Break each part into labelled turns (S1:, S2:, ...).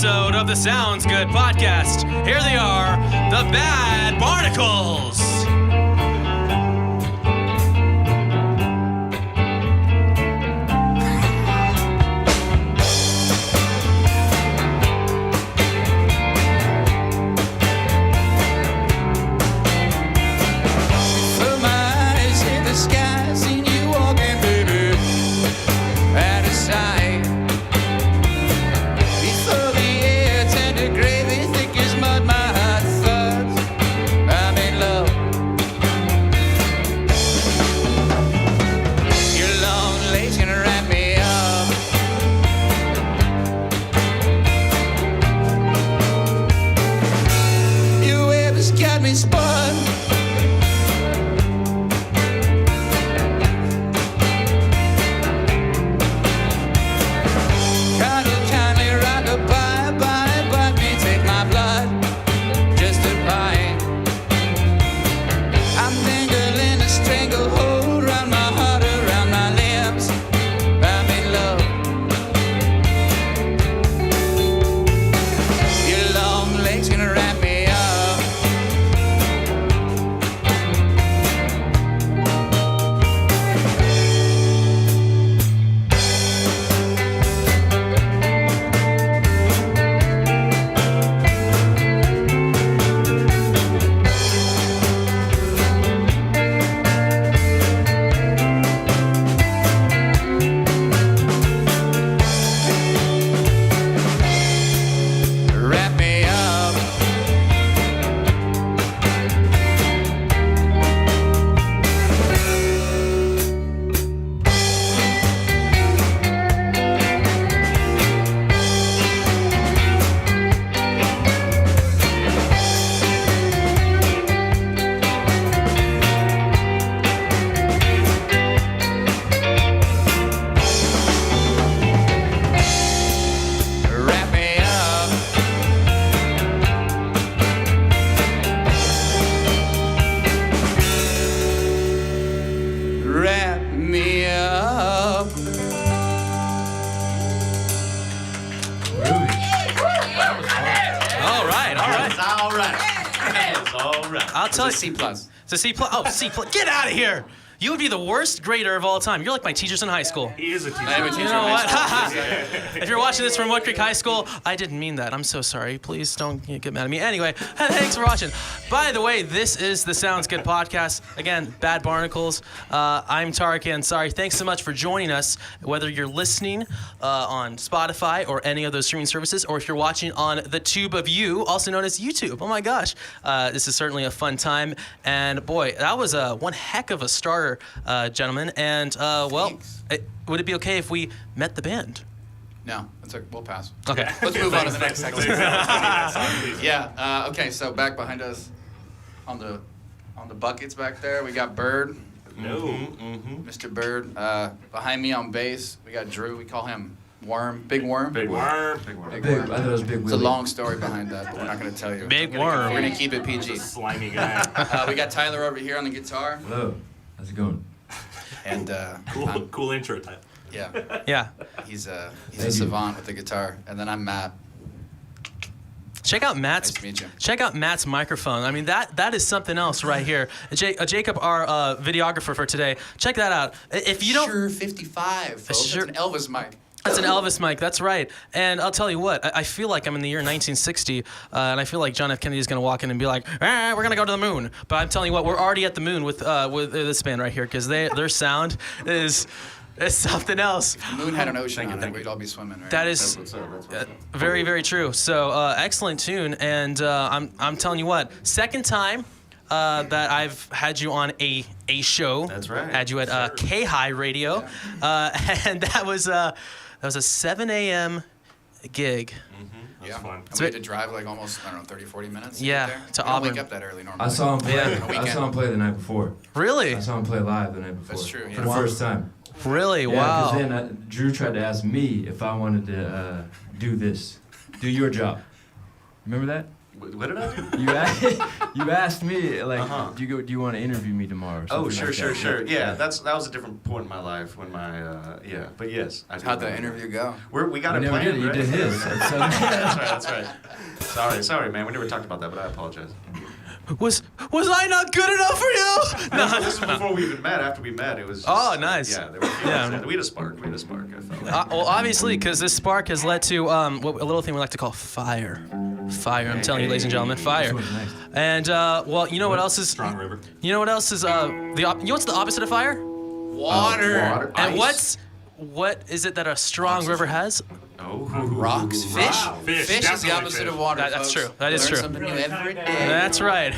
S1: episode of the Sounds Good podcast. Here they are, the Bad Barnacles.
S2: C+.
S1: It's a C+. Oh, C+. Get out of here. You would be the worst grader of all time. You're like my teachers in high school.
S3: He is a teacher.
S2: I am a teacher.
S1: You know what? If you're watching this from Wood Creek High School, I didn't mean that. I'm so sorry. Please don't get mad at me. Anyway, thanks for watching. By the way, this is the Sounds Good podcast. Again, Bad Barnacles. I'm Tarik Ansari. Thanks so much for joining us, whether you're listening on Spotify or any of those streaming services, or if you're watching on the Tube of You, also known as YouTube. Oh my gosh. This is certainly a fun time. And boy, that was one heck of a starter, gentlemen. And would it be okay if we met the band?
S2: No, we'll pass.
S1: Okay.
S2: Let's move on to the next section. Yeah. Okay. So back behind us, on the buckets back there, we got Bird.
S3: No.
S2: Mr. Bird. Behind me on bass, we got Drew. We call him Worm. Big Worm.
S3: Big Worm.
S4: I thought it was Big Willie.
S2: It's a long story behind that, but we're not going to tell you.
S1: Big Worm.
S2: We're going to keep it PG.
S3: He's a slimy guy.
S2: We got Tyler over here on the guitar.
S4: Hello. How's it going?
S2: And
S3: cool intro type.
S2: Yeah.
S1: Yeah.
S2: He's a savant with the guitar. And then I'm Matt.
S1: Check out
S2: Nice to meet you.
S1: Check out Matt's microphone. I mean, that is something else right here. Jacob, our videographer for today, check that out. If you don't,
S2: Shure 55, folks.
S1: Shure-
S2: That's an Elvis mic.
S1: That's an Elvis mic. That's right. And I'll tell you what, I feel like I'm in the year 1960, and I feel like John F. Kennedy is going to walk in and be like, we're going to go to the moon. But I'm telling you what, we're already at the moon with this band right here, because their sound is something else.
S2: If the moon had an ocean on it, we'd all be swimming, right?
S1: That is very, very true. So excellent tune, and I'm telling you what, second time that I've had you on a show.
S3: That's right.
S1: Had you at K-High Radio, and that was a 7 a.m. gig.
S2: Yeah.
S3: That's fun.
S2: And we had to drive like almost, 30, 40 minutes to
S1: Yeah,
S2: get there.
S1: to
S2: We don't
S1: Auburn.
S2: wake up that early normally.
S4: I saw him play.
S1: Yeah.
S2: On a
S4: I saw him play the night before.
S1: Really?
S4: I saw him play live the night before.
S2: That's true,
S4: For
S2: yeah.
S4: the
S1: Wow.
S4: first time.
S1: Really?
S4: Yeah,
S1: Wow.
S4: because then Drew tried to ask me if I wanted to do your job. Remember that?
S5: What did I do?
S4: You asked me like,
S5: Uh-huh.
S4: do you want to interview me tomorrow? Or
S5: Oh,
S4: something like that.
S5: sure. Yeah, that was a different point in my life when my But yes, I do
S2: How'd the
S5: remember.
S2: interview go?
S5: We got
S4: We
S5: it
S4: never
S5: planned.
S4: did it. You
S5: right?
S4: did his. So-
S5: That's right. Sorry, man. We never talked about that, but I apologize.
S1: Was I not good enough for you?
S5: No, this was before we even met. After we met, it was. Just,
S1: Oh, nice.
S5: Yeah, there were feelings
S1: Yeah.
S5: there. We had a spark. I felt.
S1: Well, obviously, because this spark has led to a little thing we like to call fire. Fire. I'm telling you, ladies and gentlemen, fire.
S4: This one's nice.
S1: And well, you know what else is?
S3: Strong river.
S1: You know what else is? You know what's the opposite of fire?
S2: Water.
S5: Water.
S1: And
S2: Ice.
S1: what is it that a strong river has?
S5: Oh.
S2: Rocks. Fish.
S3: Wow. Fish,
S2: Fish is the
S3: definitely
S2: opposite
S3: fish.
S2: of water.
S1: That's
S2: folks.
S1: true. That is
S2: Learn
S1: true.
S2: Something new every day.
S1: That's right.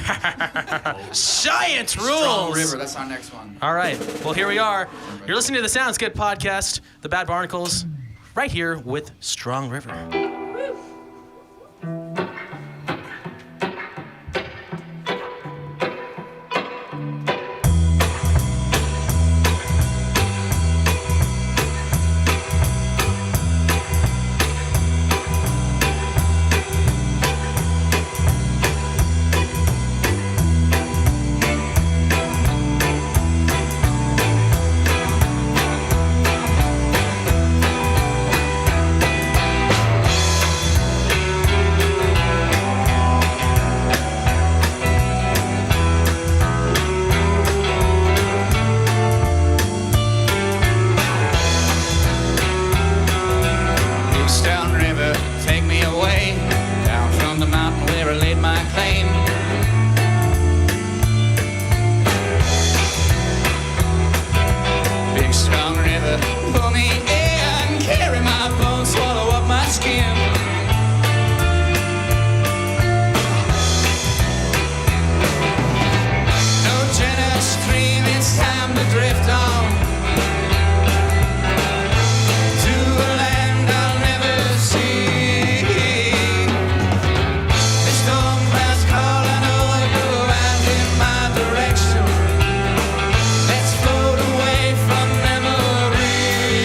S1: Science rules.
S2: Strong River. That's our next one.
S1: All right. Well, here we are. You're listening to the Sounds Good podcast, The Bad Barnacles, right here with Strong River.
S2: Down river, take me away, down from the mountain where I laid my claim. Big strong river, pull me in, carry my bones, swallow up my skin. No generous stream, it's time to drift on. To a land I'll never see. The storm clouds call, I know you're out in my direction. Let's float away from memories.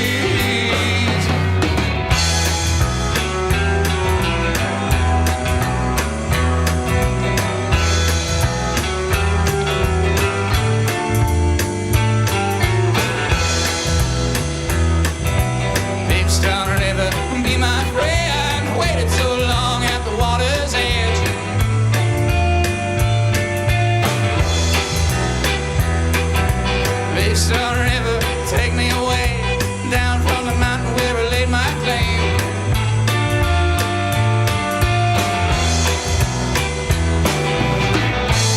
S2: Big Stone River, be my friend. Waited so long at the water's edge. Big Stone River, take me away, down from the mountain where I laid my claim.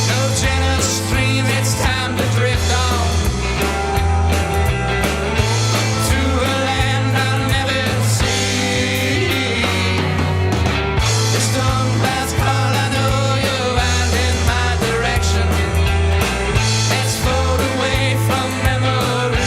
S2: No generous stream, it's time to drift on. To a land I'll never see. The storm clouds call, I know you're out in my direction. Let's float away from memories.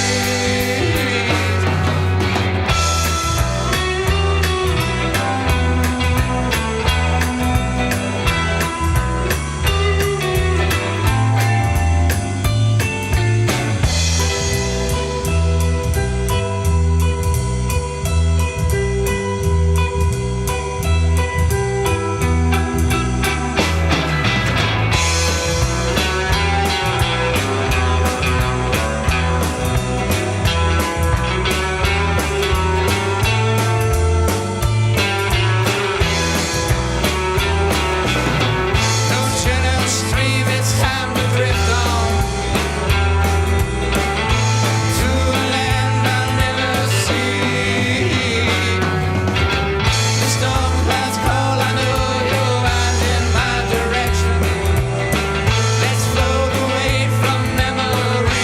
S2: No generous stream, it's time to drift on. To a land I'll never see. The storm clouds call, I know you're out in my direction. Let's float away from memories.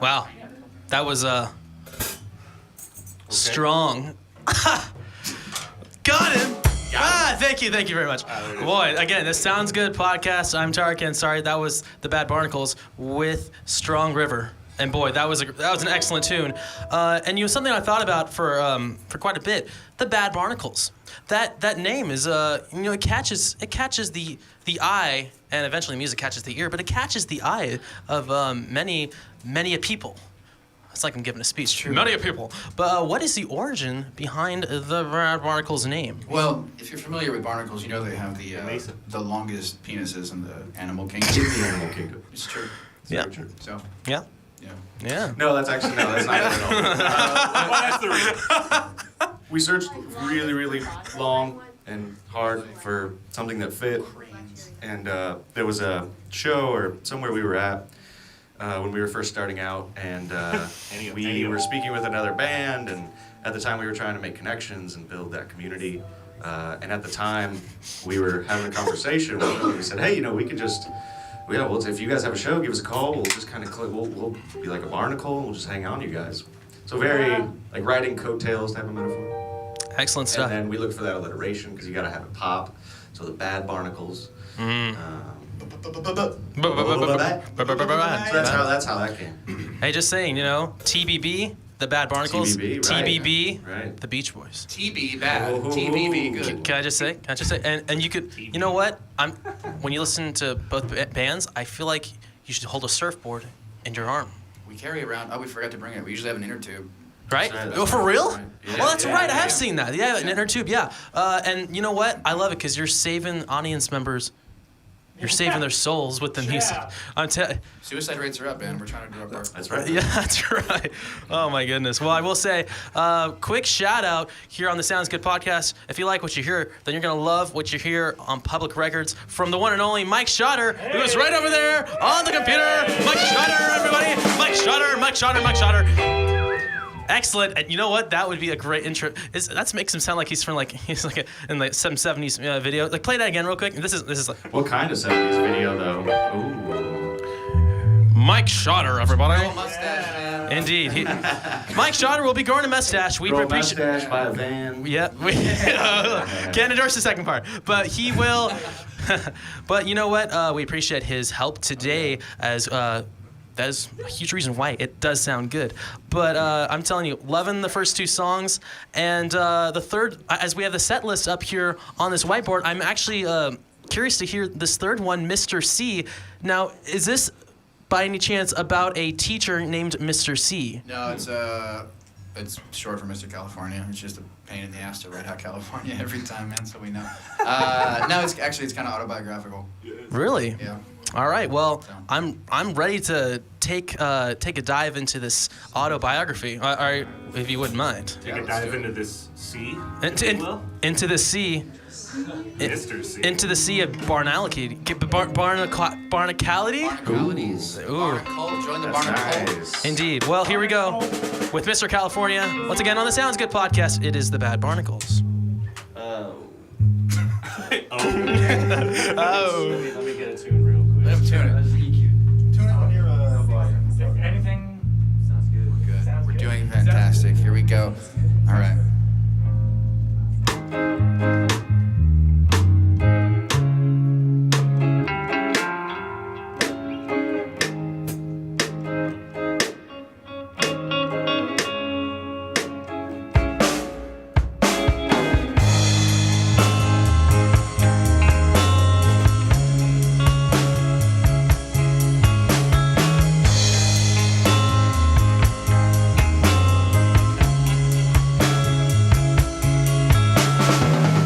S1: Wow, that was strong. Got him. Thank you very much. Boy, again, this Sounds Good podcast. I'm Tarik, and sorry, that was the Bad Barnacles with Strong River. And boy, that was an excellent tune. And something I thought about for quite a bit. The Bad Barnacles. That name is it catches the eye, and eventually music catches the ear, but it catches the eye of many a people. It's like I'm giving a speech. True. Many a people. But what is the origin behind the Bad Barnacles name?
S6: Well, if you're familiar with barnacles, you know they have the longest penises in the animal kingdom.
S5: In the animal kingdom.
S6: It's true.
S1: Yeah.
S5: True.
S6: So,
S1: Yeah.
S6: yeah.
S1: Yeah.
S5: No, that's not it at all.
S3: Well, that's the reason.
S5: We searched really, really long and hard for something that fit. And there was a show or somewhere we were at when we were first starting out, and we were speaking with another band, and at the time we were trying to make connections and build that community. And at the time we were having a conversation with them, and we said, hey, we could just, well, if you guys have a show, give us a call. We'll just kind of we'll be like a barnacle, and we'll just hang on to you guys. So very like riding coattails type of metaphor.
S1: Excellent stuff.
S5: And then we look for that alliteration because you got to have it pop. So the Bad Barnacles. So that's how that came.
S1: Hey, just saying, TBB, the Bad Barnacles.
S5: TBB, right.
S1: TBB,
S5: Right.
S1: the Beach Boys.
S6: TB bad. TBB good.
S1: Can I just say? And you could, you know what? When you listen to both bands, I feel like you should hold a surfboard in your arm.
S6: We carry around. Oh, we forgot to bring it. We usually have an inner tube.
S1: Right?
S5: That's right,
S1: Oh,
S5: that's
S1: for
S5: right.
S1: real?
S5: Right. Yeah,
S1: Well, that's
S5: yeah,
S1: right. I
S5: yeah.
S1: have seen that. Yeah, an inner tube. Yeah. And you know what? I love it because you're saving audience members. You're saving their souls with the music.
S6: Suicide rates are up, man. We're trying to do our part.
S5: That's right.
S1: Yeah, that's right. Oh my goodness. Well, I will say, quick shout out here on the Sounds Good podcast. If you like what you hear, then you're gonna love what you hear on public records from the one and only Mike Schotter, who's right over there on the computer. Mike Schotter, everybody. Mike Schotter, Mike Schotter, Mike Schotter. Excellent. And you know what? That would be a great intro. That makes him sound like he's in the 70s video. Like, play that again real quick. This is like
S5: What kind of 70s video, though? Ooh.
S1: Mike Schotter, everybody.
S6: Grow a mustache, man.
S1: Indeed. Mike Schotter will be growing a mustache. We
S5: Grow a
S1: appreciate.
S5: mustache, buy a van.
S1: Yeah, can't endorse the second part, but he will. But you know what? We appreciate his help today, as that is a huge reason why it does sound good. But I'm telling you, loving the first two songs, and the third, as we have the set list up here on this whiteboard, I'm actually curious to hear this third one, Mr. C. Now, is this by any chance about a teacher named Mr. C?
S6: No, it's short for Mr. California. It's just a pain in the ass to write out California every time, man. So we know. No, it's kind of autobiographical.
S1: Really?
S6: Yeah.
S1: All right. Well, I'm ready to take a dive into this autobiography. All right, if you wouldn't mind.
S3: Take a dive into this sea.
S1: Into the sea.
S3: Mr. C.
S1: Into the sea of barnality. Barnacality?
S6: Barnacles.
S1: Ooh.
S6: Barnacle. Join the barnacle.
S5: Nice.
S1: Indeed. Well, here we go with Mr. California. Once again on the Sounds Good podcast, it is the Bad Barnacles.
S5: Oh.
S1: Oh.
S5: Let me get a tune real quick.
S6: Let him tune it.
S7: Tune it on your anything.
S4: Sounds good.
S6: Good. We're doing fantastic. Here we go. All right.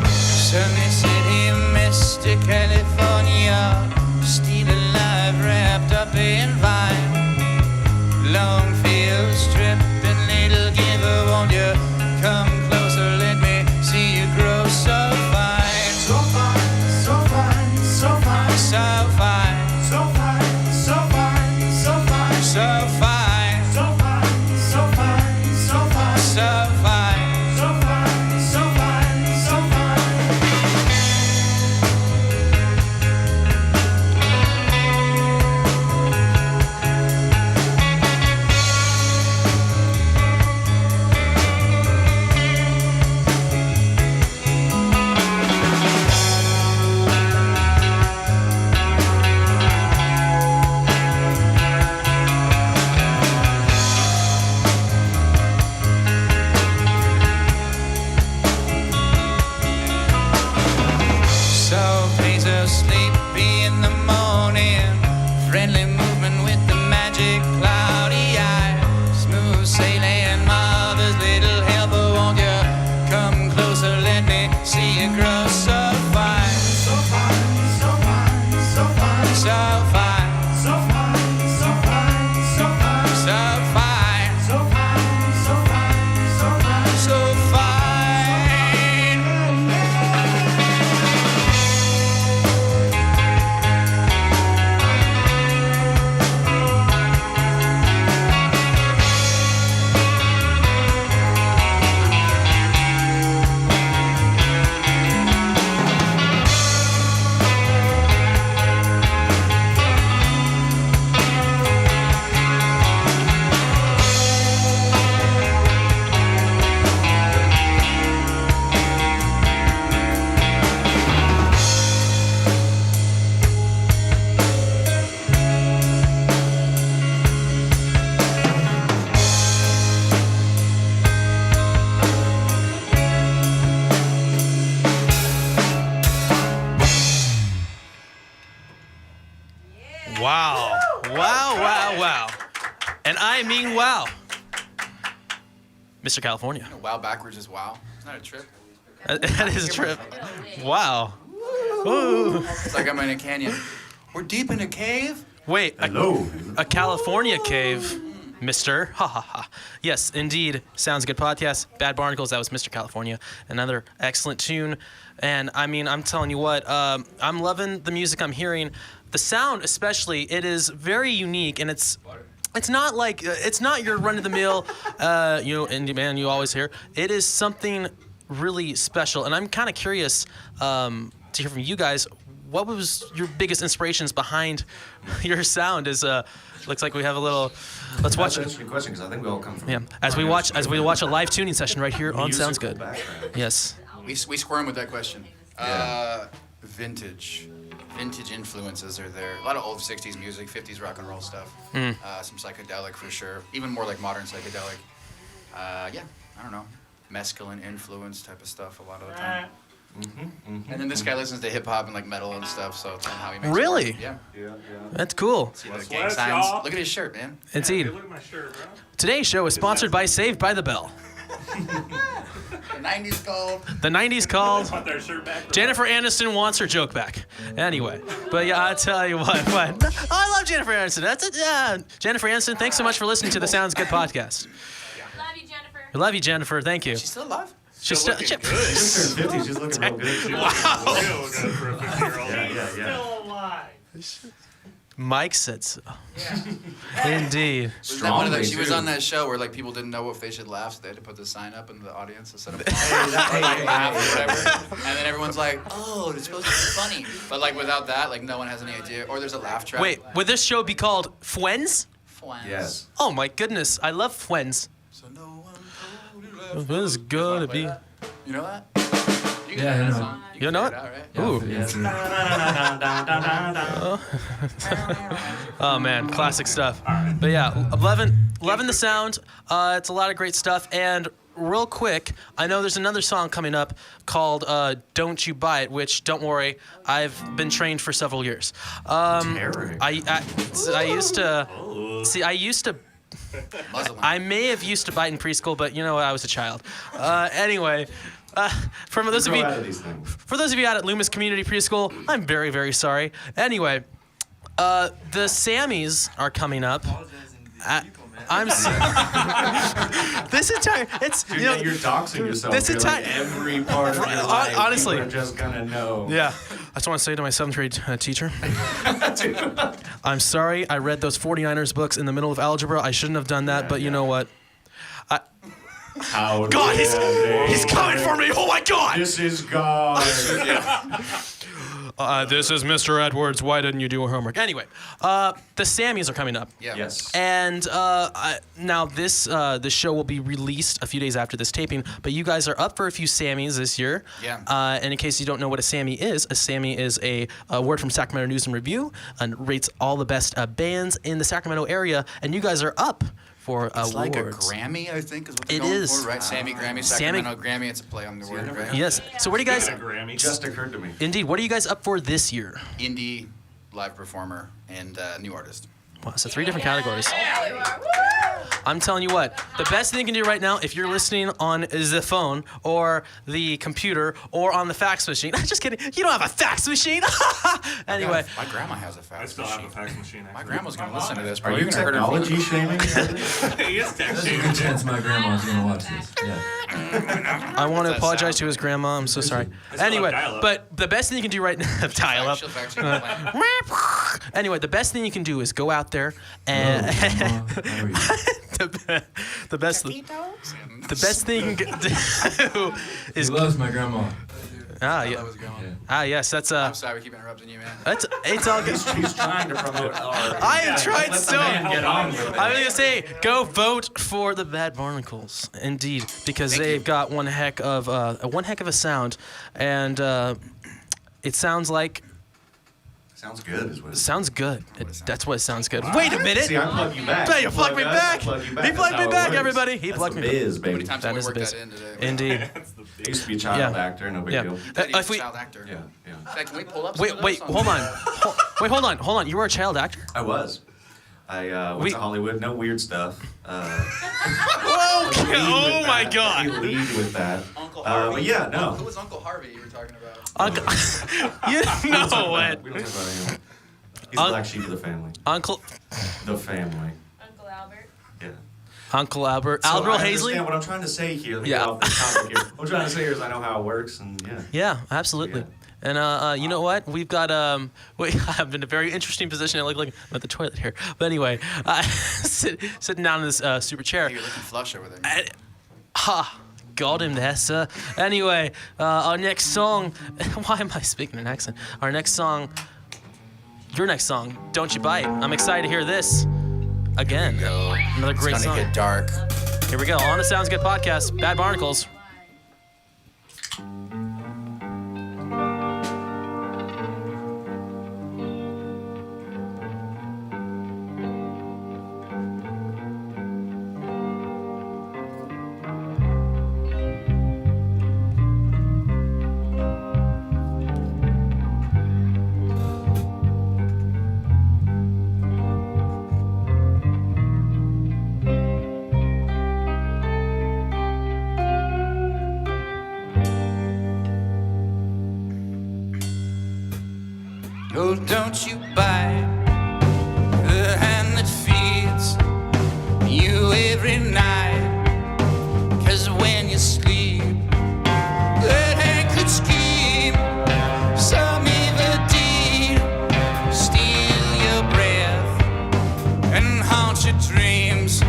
S2: Sunny City, Mr. California, still alive, wrapped up in vine. Long field strip and little giver, won't you come closer? Let me see you grow so fine, so fine, so fine, so fine, so fine, so fine, so fine, so fine, so fine, so fine, so fine, so fine, so fine, so fine, so fine, so fine.
S1: And I mean wow. Mr. California.
S6: Wow backwards is wow. Isn't that a trip?
S1: That is a trip. Wow. Ooh.
S6: It's like I'm in a canyon. We're deep in a cave?
S1: Wait,
S3: Hello.
S1: a California cave, Mr. Ha ha ha. Yes, indeed. Sounds good podcast. Bad Barnacles, that was Mr. California. Another excellent tune. And I mean, I'm telling you what, I'm loving the music I'm hearing. The sound especially, it is very unique, and it's not like, it's not your run-of-the-mill, indie band you always hear. It is something really special, and I'm kind of curious to hear from you guys. What was your biggest inspirations behind your sound? Looks like we have a little. Let's watch
S5: That's an
S1: it.
S5: interesting question because I think we all come from.
S1: Yeah, as we watch a live tuning session right here on Sounds
S5: musical
S1: Good.
S5: background.
S1: Yes.
S6: We squirm with that question.
S5: Yeah.
S6: Vintage influences are there. A lot of old 60s music, 50s rock and roll stuff. Some psychedelic for sure. Even more like modern psychedelic. Yeah, I don't know. Mescaline influence type of stuff a lot of the time. And then this guy listens to hip hop and like metal and stuff, so it's how he makes
S1: Really?
S6: it work. Yeah.
S1: That's cool.
S6: See the
S3: Let's
S6: gang
S3: let
S6: signs.
S3: y'all.
S6: Look at his shirt, man.
S1: Indeed.
S3: Hey, look at my shirt, bro.
S1: Today's show is sponsored by Saved by the Bell.
S6: The 90s called.
S1: The 90s called.
S3: Want their shirt back? bro?
S1: Jennifer Aniston wants her joke back. Anyway, but yeah, I tell you what. Oh, I love Jennifer Aniston. That's it. Yeah. Jennifer Aniston, thanks so much for listening to the Sounds Good podcast.
S8: Love you, Jennifer.
S1: I love you, Jennifer. Thank you.
S6: She's still alive?
S1: She's
S3: Still
S1: still.
S3: looking good.
S5: She's turned 50. She's looking real good.
S3: Real good for a 50-year-old.
S5: Yeah.
S7: Still alive.
S1: Mike said so. Indeed.
S6: Was that one of those,
S5: Strongly,
S6: she was
S5: too.
S6: on that show where like people didn't know if they should laugh, so they had to put the sign up in the audience instead of
S5: Hey,
S6: laugh or whatever. And then everyone's like, oh, it's supposed to be funny. But like without that, like no one has any idea. Or there's a laugh track.
S1: Wait, would this show be called Fuens?
S6: Fwans.
S5: Yes.
S1: Oh my goodness, I love Fuens.
S6: So no one told you left.
S1: This is gonna be.
S6: You know that? You
S4: Yeah, I
S6: that
S4: know.
S6: song.
S1: You
S6: can
S1: know
S6: figure
S1: it?
S6: out, right?
S1: Ooh.
S4: Yeah.
S1: Oh man, classic stuff. But yeah, loving the sound. It's a lot of great stuff. And real quick, I know there's another song coming up called "Don't You Buy It," which don't worry, I've been trained for several years.
S5: Tarik.
S1: I used to see. I used to.
S6: Muzzle
S1: I may have used to bite in preschool, but you know I was a child. Anyway. For those of
S5: Grow
S1: you,
S5: out of these things.
S1: for those of you out at Loomis Community Preschool, I'm very, very sorry. Anyway, the Sammys are coming up. I'm this entire it's
S5: Dude,
S1: you know
S5: you're doxing yourself.
S1: this
S5: You're
S1: entire-
S5: like every part of your life.
S1: honestly.
S5: People are just gonna know.
S1: yeah. I just want to say to my 7th grade teacher, I'm sorry I read those 49ers books in the middle of algebra. I shouldn't have done that, but you know what?
S5: How
S1: God,
S5: dare
S1: he's
S5: they?
S1: coming for me. Oh my God!
S5: This is God.
S1: This is Mr. Edwards. Why didn't you do your homework? Anyway, the Sammys are coming up.
S6: Yeah.
S5: Yes.
S1: And now this show will be released a few days after this taping, but you guys are up for a few Sammys this year.
S6: Yeah.
S1: And in case you don't know what a Sammy is a word from Sacramento News and Review and rates all the best bands in the Sacramento area, and you guys are up for
S6: It's
S1: awards.
S6: like a Grammy, I think, is what they're
S1: It
S6: going
S1: is.
S6: for, right? Sammy Grammy, Sacramento Grammy. It's a play on the word, right?
S1: Yes. So what do you guys?
S3: Speaking of Grammys.
S5: Just occurred to me.
S1: Indeed. What are you guys up for this year?
S6: Indie, live performer, and new artist.
S1: Wow, so 3 different categories. I'm telling you what, the best thing you can do right now, if you're listening on the phone or the computer or on the fax machine. Just kidding. You don't have a fax machine. Anyway.
S6: My grandma has a
S3: I
S6: fax
S3: still
S6: machine.
S3: have a fax machine.
S6: My
S3: actually.
S6: grandma's gonna listen to this.
S5: Are
S6: bro.
S5: you
S6: You're gonna hurt her
S5: technology shaming?
S3: He is
S4: There's a
S3: texting.
S4: good chance my grandma's gonna watch this. Yeah.
S1: I want to
S6: That
S1: apologize
S6: sound.
S1: to his grandma. I'm so sorry.
S3: I still have
S1: Anyway,
S3: dial-up.
S1: but the best thing you can do right now, dial up.
S6: She'll fax you the plan.
S1: Anyway, the best thing you can do is go out there and
S4: Grandma, how are you?
S1: the best thing you can do
S4: He
S1: is
S4: loves my grandma.
S1: yeah.
S6: That was going.
S1: Yes, that's
S6: I'm sorry, we keep interrupting you, man.
S1: it's all good.
S5: He's trying to promote art.
S1: I have tried so.
S5: Get on with it.
S1: I'm gonna say, go vote for the Bad Barnacles, indeed, because they've got one heck of a sound, and it sounds like
S5: Sounds good, is what it
S1: sounds good. That's what it sounds good. Wait a minute.
S5: See, I plug you back.
S1: Hey, you plugged me
S5: us,
S1: back.
S5: I plug you
S1: He
S5: That's
S1: plugged me
S5: how it
S1: back,
S5: works.
S1: everybody. He
S5: That's
S1: plugged
S5: the
S1: me.
S5: biz,
S6: How
S5: baby.
S6: many times
S1: That
S6: have we
S1: is the
S6: worked
S1: biz.
S6: that in today?
S1: Indeed.
S5: I used to be a child
S1: Yeah.
S5: actor, no big
S1: Yeah.
S5: deal.
S6: Daddy was
S1: If
S6: a
S1: we
S6: child actor.
S5: Yeah.
S6: Hey, can we pull up some
S1: wait,
S6: of
S1: wait,
S6: those
S1: hold on. Wait, hold on. You were a child actor.
S5: I was. I went to Hollywood. No weird stuff.
S1: Whoa! Oh my
S5: I
S1: God!
S5: lead with that.
S6: Uncle Harvey.
S5: But yeah, no.
S6: Who was Uncle Harvey you were talking about?
S1: Uncle, you know what?
S5: We don't talk about him. He's the black sheep of the family.
S1: Uncle
S5: The family.
S8: Uncle Albert.
S5: Yeah.
S1: Uncle Albert.
S5: So
S1: Albert
S5: I
S1: Hazley?
S5: understand what I'm trying to say here. Let me
S1: Yeah.
S5: get off the topic here. What I'm trying to say here is I know how it works, and yeah.
S1: Yeah, absolutely.
S5: Yeah.
S1: And you know what? We've got we have in a very interesting position. I look like I'm at the toilet here, but anyway, sitting down in this super chair.
S6: You're looking flush over there.
S1: Ha! Got him there, sir. Anyway, our next song. Why am I speaking an accent? Our next song. Your next song, Don't You Bite. I'm excited to hear this again. Another great
S6: It's
S1: song.
S6: gonna get dark.
S1: Here we go. On the Sounds Good podcast. Bad Barnacles.
S2: Oh, don't you bite the hand that feeds you every night. 'Cause when you sleep, that hand could scheme some evil deed, steal your breath and haunt your dreams.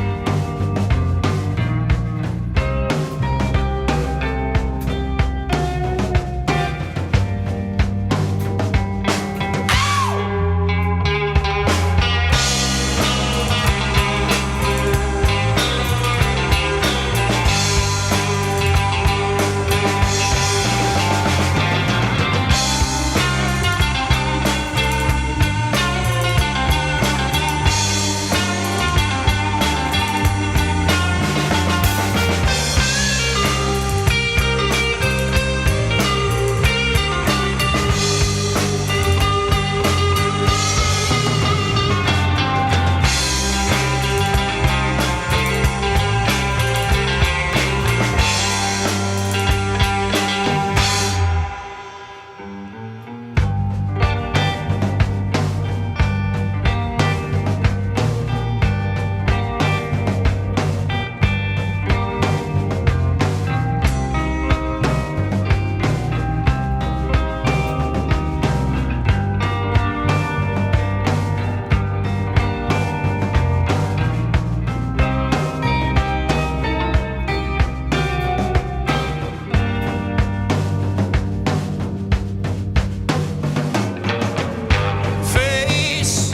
S2: Face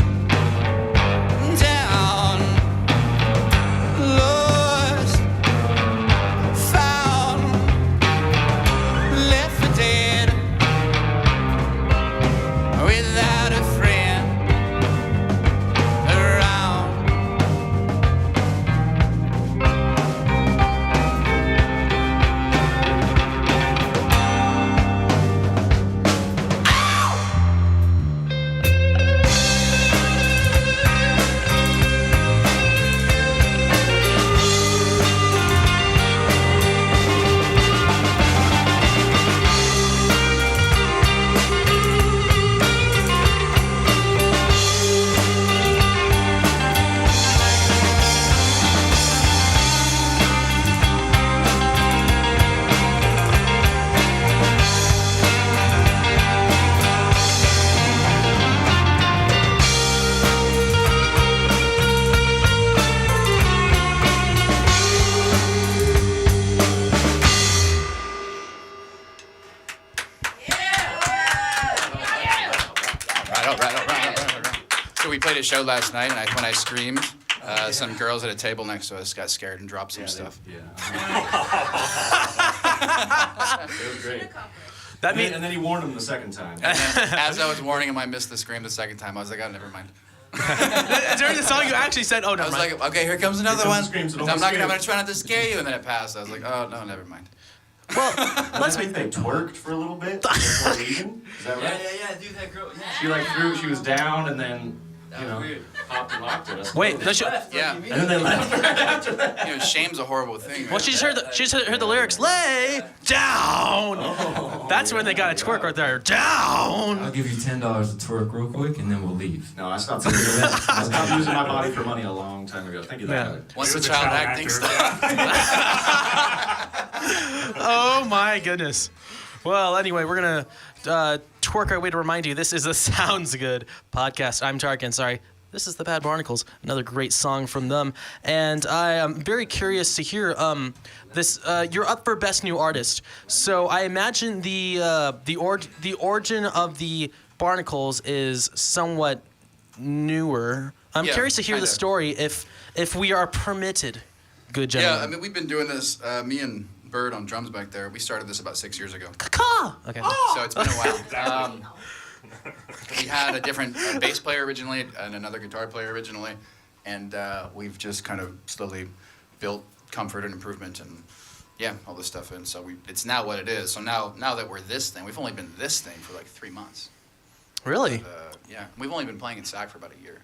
S2: down, lost, found, left for dead, without a friend around. Right. So we played a show last night, and when I screamed, some girls at a table next to us got scared and dropped some stuff.
S5: Yeah. It was great.
S1: That means
S5: And then he warned him the second time.
S6: As I was warning him, I missed the scream the second time. I was like, oh, never mind.
S1: during the song you actually said, "Oh,
S6: I
S1: never
S6: was
S1: mind."
S6: like, okay, here comes another
S5: comes
S6: one.
S5: the screams,
S6: I'm
S5: don't
S6: not
S5: be
S6: gonna. I'm
S5: scared.
S6: gonna try not to scare you, and then it passed. I was like, oh no, never mind.
S1: Well,
S5: I think they twerked for a little bit before leaving. Is that right?
S6: yeah, dude, that girl. Yeah.
S5: She like threw. She was down, and then you know.
S6: Weird.
S5: popped and locked at us.
S1: Wait, no, she,
S6: Yeah.
S4: And then they left.
S6: You know, shame's a horrible thing.
S1: well,
S6: man.
S1: she just heard the lyrics. Lay down. That's when they got a twerk right there. Down.
S4: I'll give you $10 to twerk real quick, and then we'll leave.
S5: No, I stopped using that. I stopped using my body for money a long time ago. Thank you, that
S1: Yeah.
S5: guy.
S6: Once
S3: He
S6: the
S3: was a
S6: child
S3: child
S6: acting
S3: actor.
S6: stuff.
S1: Oh my goodness. Well, anyway, we're gonna twerk our way to remind you this is a Sounds Good podcast. I'm Tarik, Ansari. This is the Bad Barnacles, another great song from them, and I am very curious to hear this. You're up for Best New Artist, so I imagine the origin of the Barnacles is somewhat newer. I'm
S6: Yeah,
S1: curious to hear the
S6: kinda.
S1: story if we are permitted. Good gentlemen.
S6: Yeah, I mean, we've been doing this. Me and Bird on drums back there. We started this about 6 years ago.
S1: Caw! Okay.
S6: So it's been a while. We had a different bass player originally and another guitar player originally, and we've just kind of slowly built comfort and improvement and all this stuff in. So it's now what it is. So now that we're this thing, we've only been this thing for like 3 months.
S1: Really?
S6: Yeah, we've only been playing in Sac for about a year,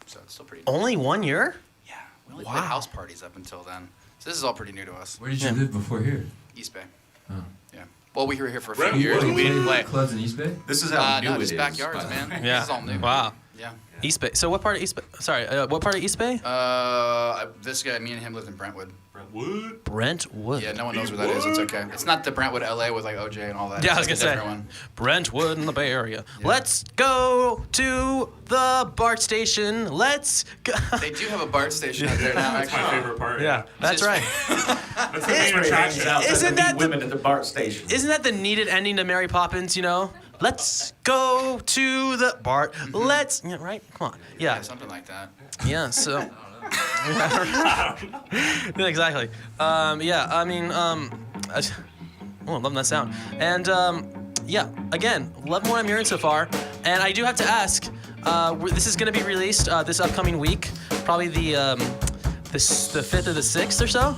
S6: so it's still pretty.
S1: Only 1 year?
S6: Yeah, we only played house parties up until then. So this is all pretty new to us.
S4: Where did you live before here?
S6: East Bay.
S4: Oh.
S6: Yeah. Well, we were here for a
S3: Right,
S6: few years, but we didn't play.
S4: Clubs in East Bay?
S5: This is how new
S6: No,
S5: it
S6: just
S5: is.
S6: backyards, man.
S1: Yeah.
S6: This is all new.
S1: Wow.
S6: Yeah.
S1: East Bay. So what part of East Bay? Sorry, what part of East Bay?
S6: This guy, me and him lived in Brentwood.
S3: Wood.
S1: Brentwood.
S6: Yeah, no one knows where that is. It's okay. It's not the Brentwood, LA, with like OJ and all that.
S1: Yeah, I
S6: It's
S1: was
S6: like
S1: gonna
S6: a
S1: say.
S6: different one.
S1: Brentwood in the Bay Area. Let's go to the BART station. Let's go.
S6: They do have a BART station out there now,
S3: That's my
S6: actually.
S3: favorite part.
S1: Yeah, that's
S6: Just-
S1: right.
S3: That's the main attraction.
S1: Isn't that the-
S5: women at the BART station?
S1: Isn't that the needed ending to Mary Poppins? You know, let's go to the BART. Let's right. Come on.
S6: Yeah,
S1: Yeah.
S6: something like that.
S1: Yeah. So. Yeah, exactly. Yeah. I mean. I love that sound. And yeah. Again, love what I'm hearing so far. And I do have to ask. This is going to be released this upcoming week, probably the 5th or the 6th or so.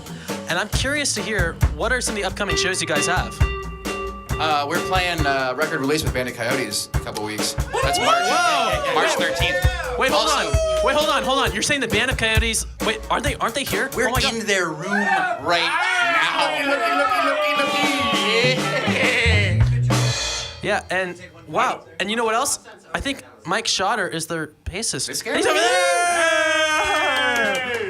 S1: And I'm curious to hear what are some of the upcoming shows you guys have.
S6: We're playing record release with Bandit Coyotes in a couple weeks. That's March.
S1: Whoa!
S6: March 13th.
S1: Wait, hold
S6: Also-
S1: on. Wait, hold on. You're saying the Band of Coyotes? Wait, aren't they here?
S6: We're
S1: oh my God.
S6: in their room right now.
S1: Yeah, and wow, and you know what else? I think Mike Schotter is their bassist.
S6: It's scary.
S1: He's over there.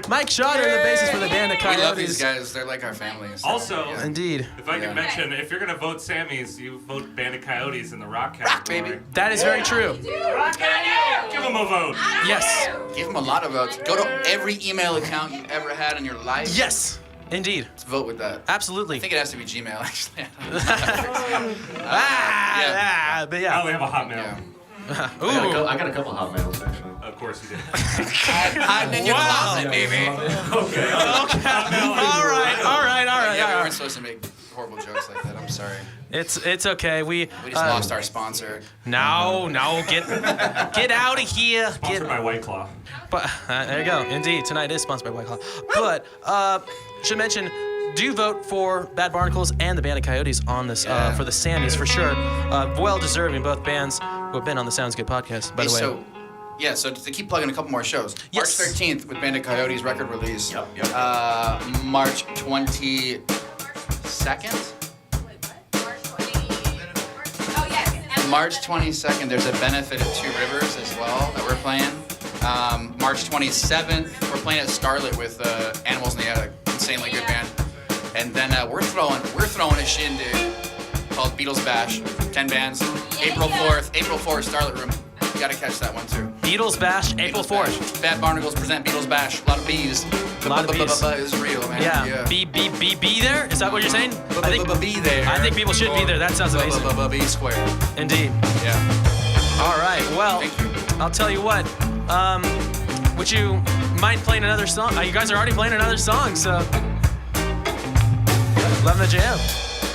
S1: Mike Schotter, the bassist for the Band of
S6: We
S1: Coyotes.
S6: love these guys. They're like our families.
S3: Also,
S6: Yeah.
S1: Indeed.
S3: if I
S6: Yeah.
S3: can mention, if you're gonna vote Sammys, you vote Bandit Coyotes in the rock category.
S6: baby.
S1: That is very true.
S3: Give them a vote.
S1: Yes.
S6: Give them a lot of votes. Go to every email account you've ever had in your life.
S1: Yes. Indeed.
S6: Let's vote with that.
S1: Absolutely.
S6: I think it has to be Gmail, actually.
S1: But
S3: I
S1: yeah.
S3: only have a Hotmail.
S6: Yeah.
S1: Ooh.
S5: I got a couple hot mails actually.
S3: Of course you did.
S6: Hiding in your
S1: Wow.
S6: closet, baby.
S1: All right.
S6: Yeah, we weren't supposed to make horrible jokes like that. I'm sorry.
S1: It's okay. We
S6: We just lost our sponsor.
S1: No, get out of here.
S3: Sponsored by White Claw.
S1: But there you go. Indeed, tonight is sponsored by White Claw. But should mention, do vote for Bad Barnacles and the Band of Coyotes on this for the Sammys for sure. Well deserving, both bands who have been on the Sounds Good podcast. By the way.
S6: So to keep plugging a couple more shows.
S1: Yes.
S6: March 13th with Bandit Coyotes record release.
S5: Yep.
S6: March 22nd. March 22nd, there's a benefit at Two Rivers as well that we're playing. March 27th, we're playing at Starlit with Animals in the Attic, insanely good band. And then we're throwing a shindig called Beatles Bash, 10 bands. April 4th, Starlit Room. You gotta catch that one too.
S1: Beatles Bash, April 4th.
S6: Bad Barnacles present Beatles Bash. A lot of bees.
S1: A lot of bees.
S6: Is real, man.
S1: Yeah. Be there? Is that what you're saying? I think
S6: Be there.
S1: I think people should be there. That sounds amazing.
S6: Be square.
S1: Indeed.
S6: Yeah.
S1: All right. Well,
S6: Thank you.
S1: I'll tell you what. Would you mind playing another song? You guys are already playing another song, so love the jam.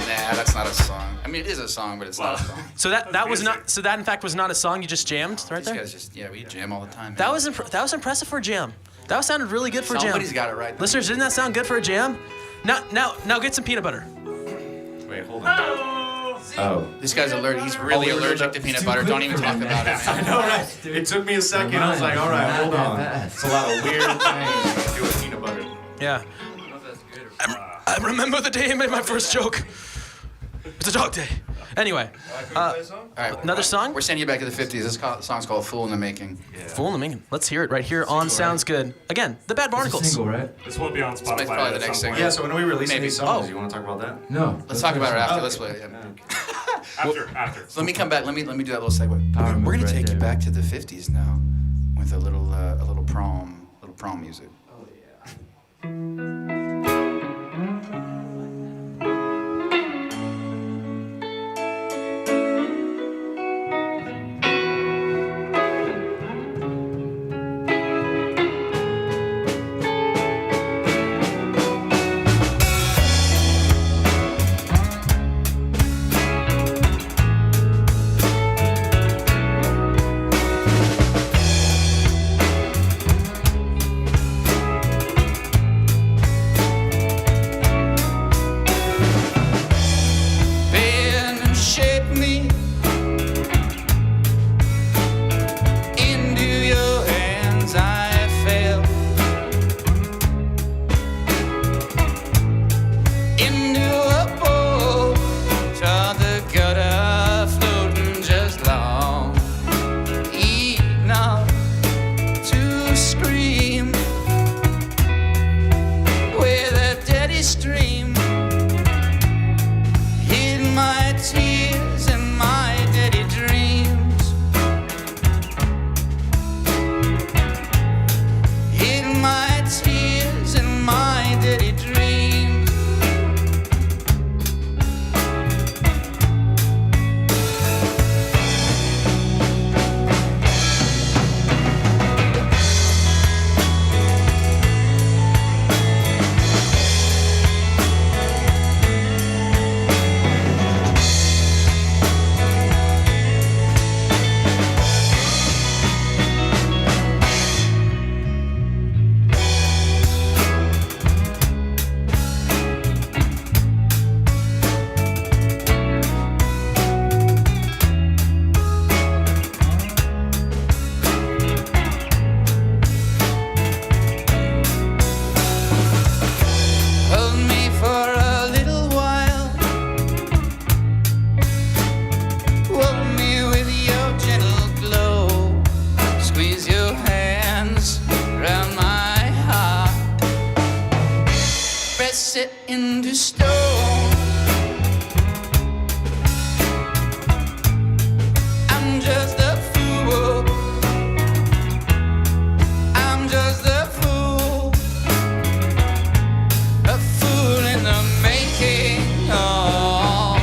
S6: Nah, that's not a song. I mean, it is a song, but it's not a song.
S1: So that was not. So that in fact was not a song. You just jammed right
S6: These
S1: there.
S6: guys just, we jam all the time.
S1: That was impressive for a jam. That sounded really good for a jam.
S6: Somebody's got it right.
S1: Listeners, didn't that sound good for a jam? Now get some peanut butter.
S5: Wait, hold on. Oh.
S6: This guy's allergic. He's really allergic to peanut butter. Don't even talk about it, man.
S5: All right. It took me a second. I was like, all right, hold on. It's a lot of weird things to do with peanut butter.
S1: Yeah. I remember the day I made my first joke. It's a dog day. Anyway,
S6: All right,
S1: another song?
S6: We're sending you back to the 50s. This song's called Fool in the Making.
S1: Fool in the Making. Let's hear it right here on Sounds Good. Again, The Bad
S4: It's a
S1: Barnacles.
S4: single, right?
S3: This won't be on Spotify.
S6: It's probably the
S3: at
S6: next
S3: some
S6: single.
S3: point.
S5: Yeah, so when are we releasing
S6: Maybe.
S5: these songs?
S1: Oh.
S5: You want to talk about that?
S4: No.
S6: Let's talk about it after.
S5: Okay.
S6: Let's play it. Yeah.
S3: After.
S6: So let me come back. Let me do that little segue.
S4: Power move
S6: We're gonna
S4: right
S6: take you
S4: there.
S6: back to the 50s now, with a little prom music. Bend and shape me into your hands. I fell into a bowl, toward the gutter, floating just long enough to scream with a dirty stream. Hid my tears and my dirty dreams. Hid my tears and my dirty dreams. Hold me for a little while. Warm me with your gentle glow. Squeeze your hands round my heart. Press it into stone. I'm just a fool. I'm just a fool. A fool in the making. Oh.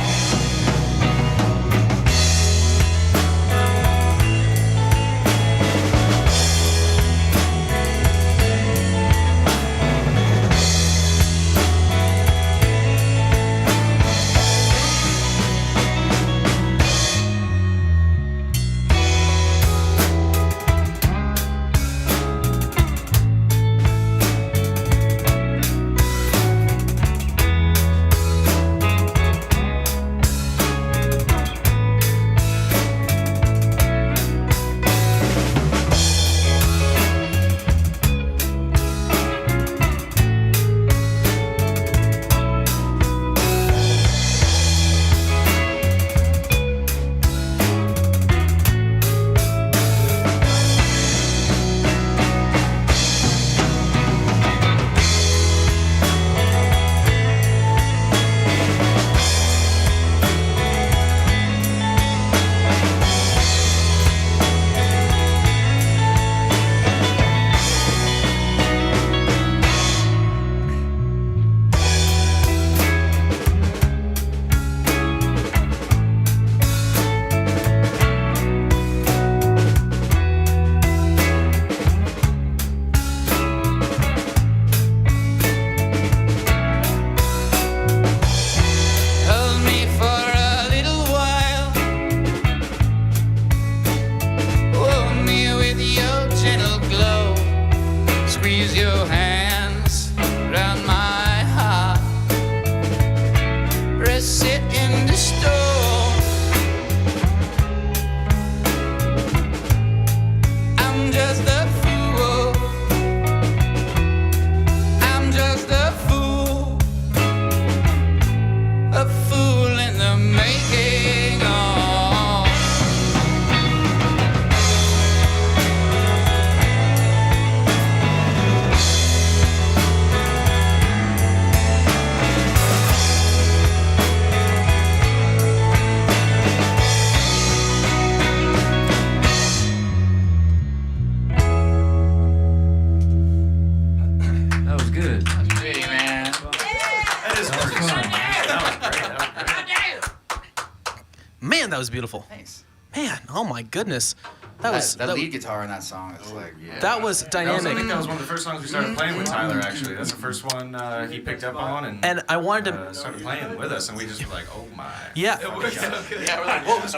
S1: that was beautiful.
S6: Thanks.
S1: Man, oh my goodness. That
S6: lead guitar in that song is like.
S1: That was
S5: I
S1: dynamic.
S5: think that was one of the first songs we started playing with Tyler, actually. That's the first one he picked up on
S1: And I wanted to.
S5: started playing with us, and we just were like, oh my.
S1: Yeah.
S6: Yeah, we're like, whoa, this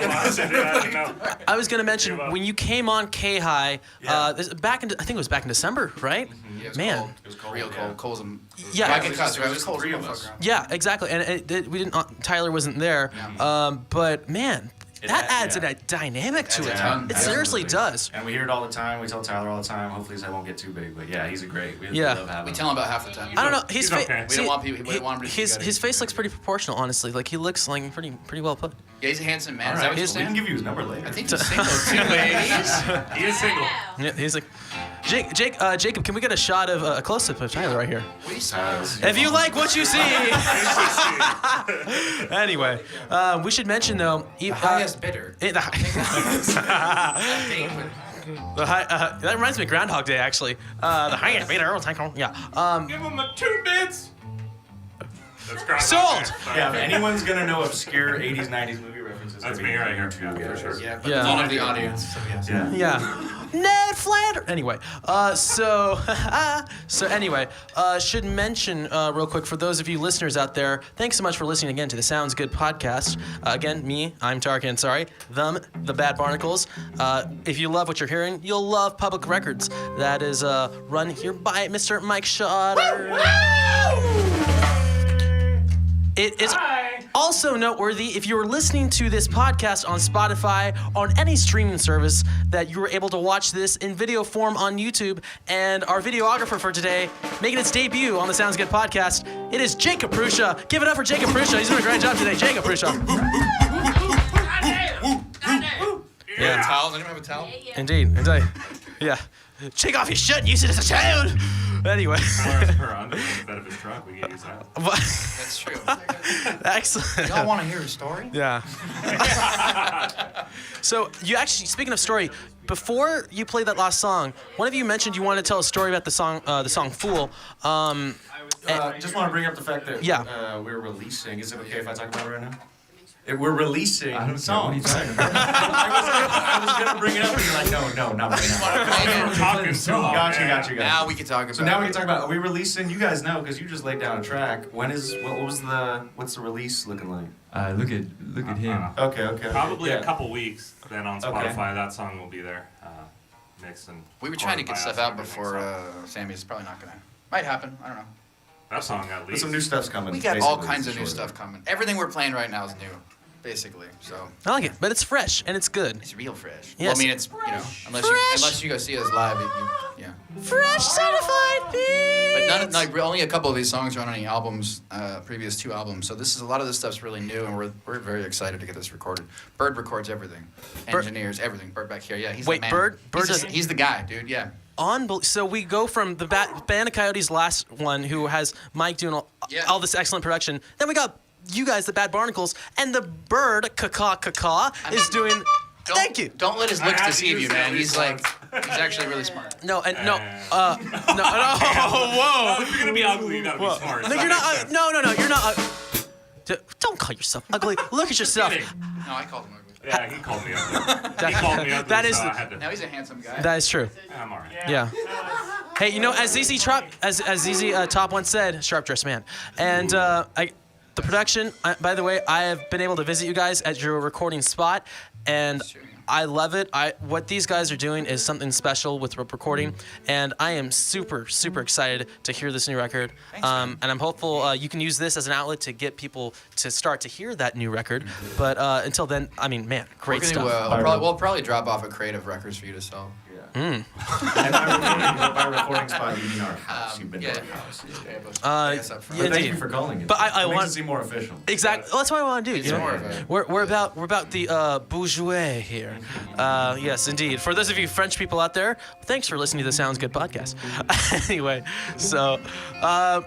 S1: I was gonna mention when you came on K-High, back in I think it was back in December, right?
S6: Yeah, it was
S1: Man.
S6: cold.
S5: It was cold.
S6: Real
S5: yeah.
S6: cold. Cole's
S1: Yeah.
S6: Back in
S5: It was
S6: cuts,
S5: just-
S6: right?
S5: it
S6: It
S5: was
S6: was cold.
S5: three of
S6: Fuck
S5: us.
S6: around.
S1: Yeah, exactly. And we didn't. Tyler wasn't there. But man, that adds a dynamic to
S6: Adds a
S1: it.
S6: ton.
S1: It seriously
S5: Absolutely.
S1: does.
S5: And we hear it all the time. We tell Tyler all the time. Hopefully his head won't get too big. But yeah, he's a great. We
S1: Yeah.
S5: love having
S6: We
S5: him.
S6: tell him about half the time.
S1: I don't know.
S3: He's okay.
S6: We don't want people. We don't want him to
S1: his
S6: get
S1: his
S6: it.
S1: face looks pretty proportional, honestly. Like he looks like pretty well put.
S6: Yeah, he's a handsome man.
S5: All
S6: Is that
S5: right,
S6: what you're
S5: we
S6: saying?
S5: can give you his number later.
S6: I think he's single too, ladies.
S3: He is single.
S1: Yeah, he's like, Jacob, can we get a shot of a close up of Tyler right here?
S6: What are you saying?
S1: If you like what you see. Anyway, we should mention though.
S6: The highest bidder.
S1: That reminds me of Groundhog Day, actually. The highest bidder. Yeah.
S3: Give him a 2 bits. That's Groundhog
S1: Sold!
S3: Day. Sorry.
S5: Yeah, if anyone's gonna know obscure 80s, 90s movie references,
S3: That's
S5: it'd
S3: me
S5: be
S3: right here.
S5: you two
S3: Yeah,
S5: guys.
S3: for sure.
S6: Yeah, but
S1: Yeah.
S6: none of the audience. So yes.
S5: Yeah.
S1: Yeah. Ned Flanders. Anyway, so anyway, should mention real quick for those of you listeners out there, thanks so much for listening again to the Sounds Good podcast. Again, I'm Tarik Ansari, the Bad Barnacles. If you love what you're hearing, you'll love Public Records. That is run here by Mr. Mike Schotter. It is also noteworthy if you were listening to this podcast on Spotify, on any streaming service, that you were able to watch this in video form on YouTube. And our videographer for today, making its debut on the Sounds Good podcast, it is Jacob Prusia. Give it up for Jacob Prusia. He's doing a great job today. Jacob Prusia.
S6: Yeah. Towels? Anyone have a towel?
S1: Indeed. Yeah. Take off your shirt and use it as a child. Anyway.
S3: Per under instead of his truck, we can use that.
S6: That's true.
S1: Excellent.
S6: Y'all want to hear a story?
S1: Yeah. So you actually, speaking of story, before you played that last song, one of you mentioned you wanted to tell a story about the song "Fool."
S5: Just want to bring up the fact that we're releasing. Is it okay if I talk about it right now? We're releasing songs. I was gonna bring it up, and you're like, no, not right now.
S3: We're talking too long.
S5: Got you.
S6: Now we can talk about
S5: So now we can talk about. Are we releasing? You guys know because you just laid down a track. What's the release looking like?
S4: Look at him.
S5: Okay.
S3: Probably
S5: Yeah.
S3: a couple weeks. Then on Spotify, that song will be there, mixed and.
S6: We were trying to
S3: recorded
S6: get
S3: by
S6: stuff
S3: us
S6: out
S3: and everything,
S6: before
S3: so
S6: Sammy's probably not gonna. Might happen. I don't know.
S3: that song at
S5: But
S3: least.
S5: some new stuff's coming.
S6: We got all
S5: basically,
S6: kinds of
S5: is
S6: new
S5: short.
S6: stuff coming. Everything we're playing right now is new, basically. So
S1: I like it, but it's fresh and it's good.
S6: it's real fresh.
S1: Yes.
S6: Well, I mean, it's unless you go see us live, yeah.
S1: Fresh certified beats.
S6: But only a couple of these songs are on any albums, previous 2 albums. So a lot of this stuff's really new, and we're very excited to get this recorded. Bird records everything, engineers, everything. Bird back here, yeah. He's
S1: Wait,
S6: the man.
S1: Bird
S6: He's the guy, dude. Yeah.
S1: So we go from the band of Coyotes last one, who has Mike doing all this excellent production. Then we got you guys, the Bad Barnacles, and the Bird is doing. Thank you.
S6: Don't let his looks
S3: I had to
S6: deceive
S3: use
S6: you,
S3: it
S6: man.
S3: at
S6: He's
S3: least
S6: he's actually really smart.
S1: No.
S3: If
S1: Whoa.
S3: you're gonna be ugly, you gotta be smart.
S1: No,
S3: That
S1: you're
S3: makes
S1: not.
S3: sense.
S1: No, you're not. Don't call yourself ugly. Look at yourself.
S3: Kidding.
S6: No, I called him ugly.
S3: Yeah, he called me ugly. He called me ugly.
S1: That is
S3: so
S1: the-
S3: I had to.
S6: Now he's a handsome guy.
S1: That is true.
S3: I'm alright.
S1: Yeah. Hey, as ZZ Top once said, sharp dressed man. And the production, by the way, I have been able to visit you guys at your recording spot, and I love it. What these guys are doing is something special with recording, and I am super, super excited to hear this new record. And I'm hopeful you can use this as an outlet to get people to start to hear that new record. But until then, I mean, man, great
S6: We're gonna,
S1: stuff.
S6: we'll probably drop off a Creative Records for you to sell.
S5: And by recording spot, you mean our house. You've been to our house.
S6: Yes, up front.
S1: yeah,
S5: But thank
S1: indeed.
S5: you for calling it.
S1: But I
S5: it makes
S1: want-
S5: it seem more official.
S1: Exactly. Well, that's what I want to do.
S6: It's
S1: you know?
S6: more of a-
S1: We're about the bourgeois here. Yes, indeed. For those of you French people out there, thanks for listening to the Sounds Good podcast. Anyway, so
S6: All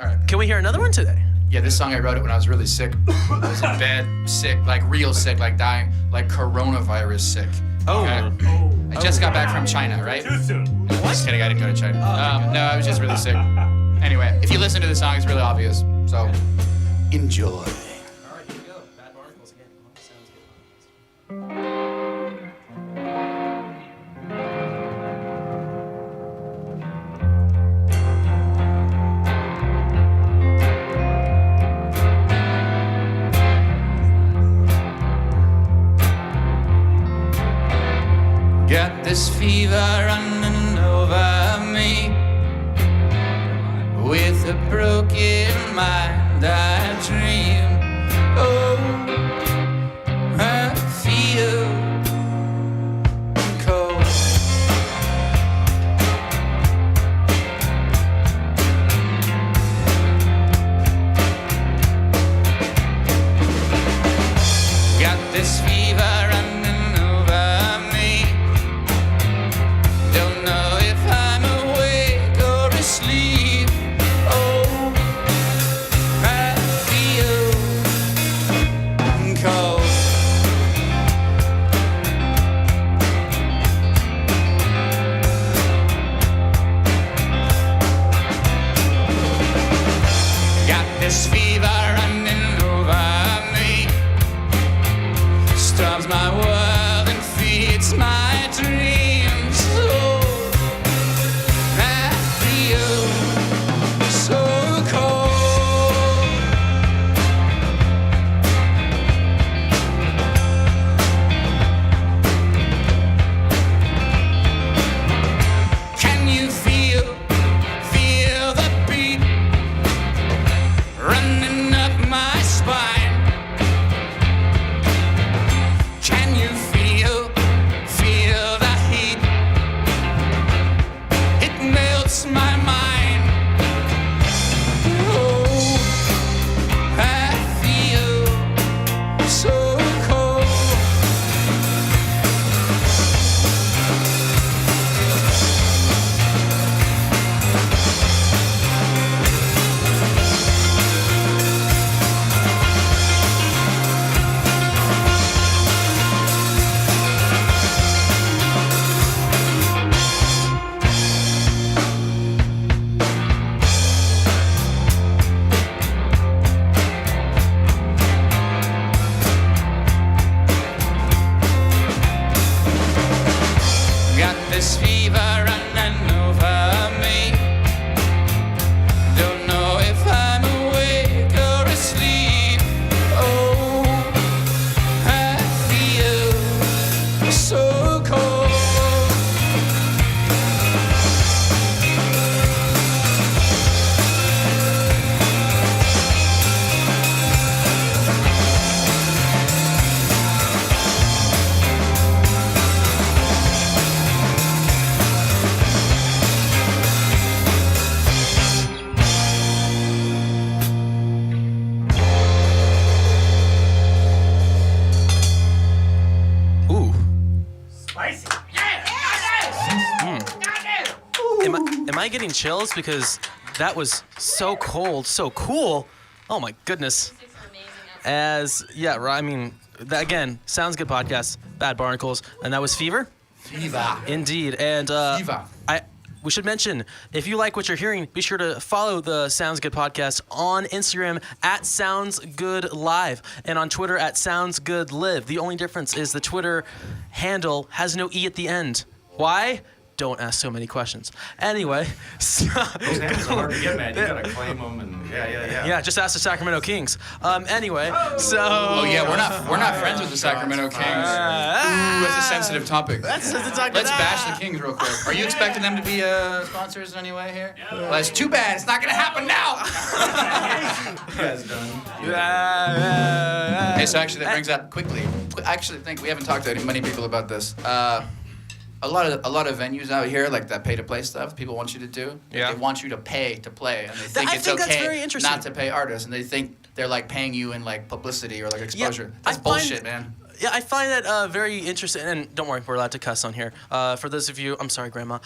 S6: right.
S1: can we hear another one today?
S6: Yeah, this song I wrote it when I was really sick. I was in bed, sick, like real sick, like dying, like coronavirus sick.
S1: Oh.
S6: Okay? I just got back from China, right?
S3: Too soon.
S6: Just kidding, I didn't go to China. No, I was just really sick. Anyway, if you listen to the song, it's really obvious. So, enjoy.
S1: All right, here we go. Bad Barnacles again. Sounds good.
S2: the broken mind I dream. Oh, I feel cold. Got this fever running over me. Don't know if I'm awake or asleep. Oh, I feel cold. Got this fever running over me. Storms my world and feeds my dreams. Oh, I feel so cold. Can you feel the beat running up my spine? Can you feel the heat? It melts my mind. Oh, I feel so cold. Got this fever running over me. Don't know if I'm awake or asleep. Oh, I feel so cold.
S1: Ooh.
S7: Spicy.
S1: Am I getting chills because that was so cold, so cool? Oh my goodness. I mean, that, again, sounds good podcast, Bad Barnacles, and that was Fever.
S6: Viva.
S1: Indeed, and
S6: Viva.
S1: we should mention, if you like what you're hearing, be sure to follow the Sounds Good podcast on Instagram at Sounds Good Live and on Twitter at Sounds Good Live. The only difference is the Twitter handle has no E at the end. Why? Don't ask so many questions. Anyway, so,
S5: Those handles are hard to get, man. You gotta claim them and
S1: yeah, just ask the Sacramento Kings. Anyway, so.
S6: Oh yeah, we're not friends with the Sacramento Kings. Ooh, that's a sensitive topic.
S1: Let's
S6: bash the Kings real quick. Are you expecting them to be sponsors in any way here? Well, that's too bad. It's not gonna happen now.
S5: you guys done.
S6: Hey, so actually that brings up quickly. I actually think we haven't talked to many people about this. A lot of venues out here, like that pay-to-play stuff, people want you to do.
S1: Yeah.
S6: They want you to pay to play, and they think
S1: I
S6: it's
S1: think that's very
S6: okay
S1: interesting.
S6: not to pay artists, and they think they're like paying you in like publicity or like exposure.
S1: I
S6: That's
S1: find-
S6: bullshit, man.
S1: Yeah, I find that very interesting. And don't worry, we're allowed to cuss on here. For those of you, I'm sorry, Grandma.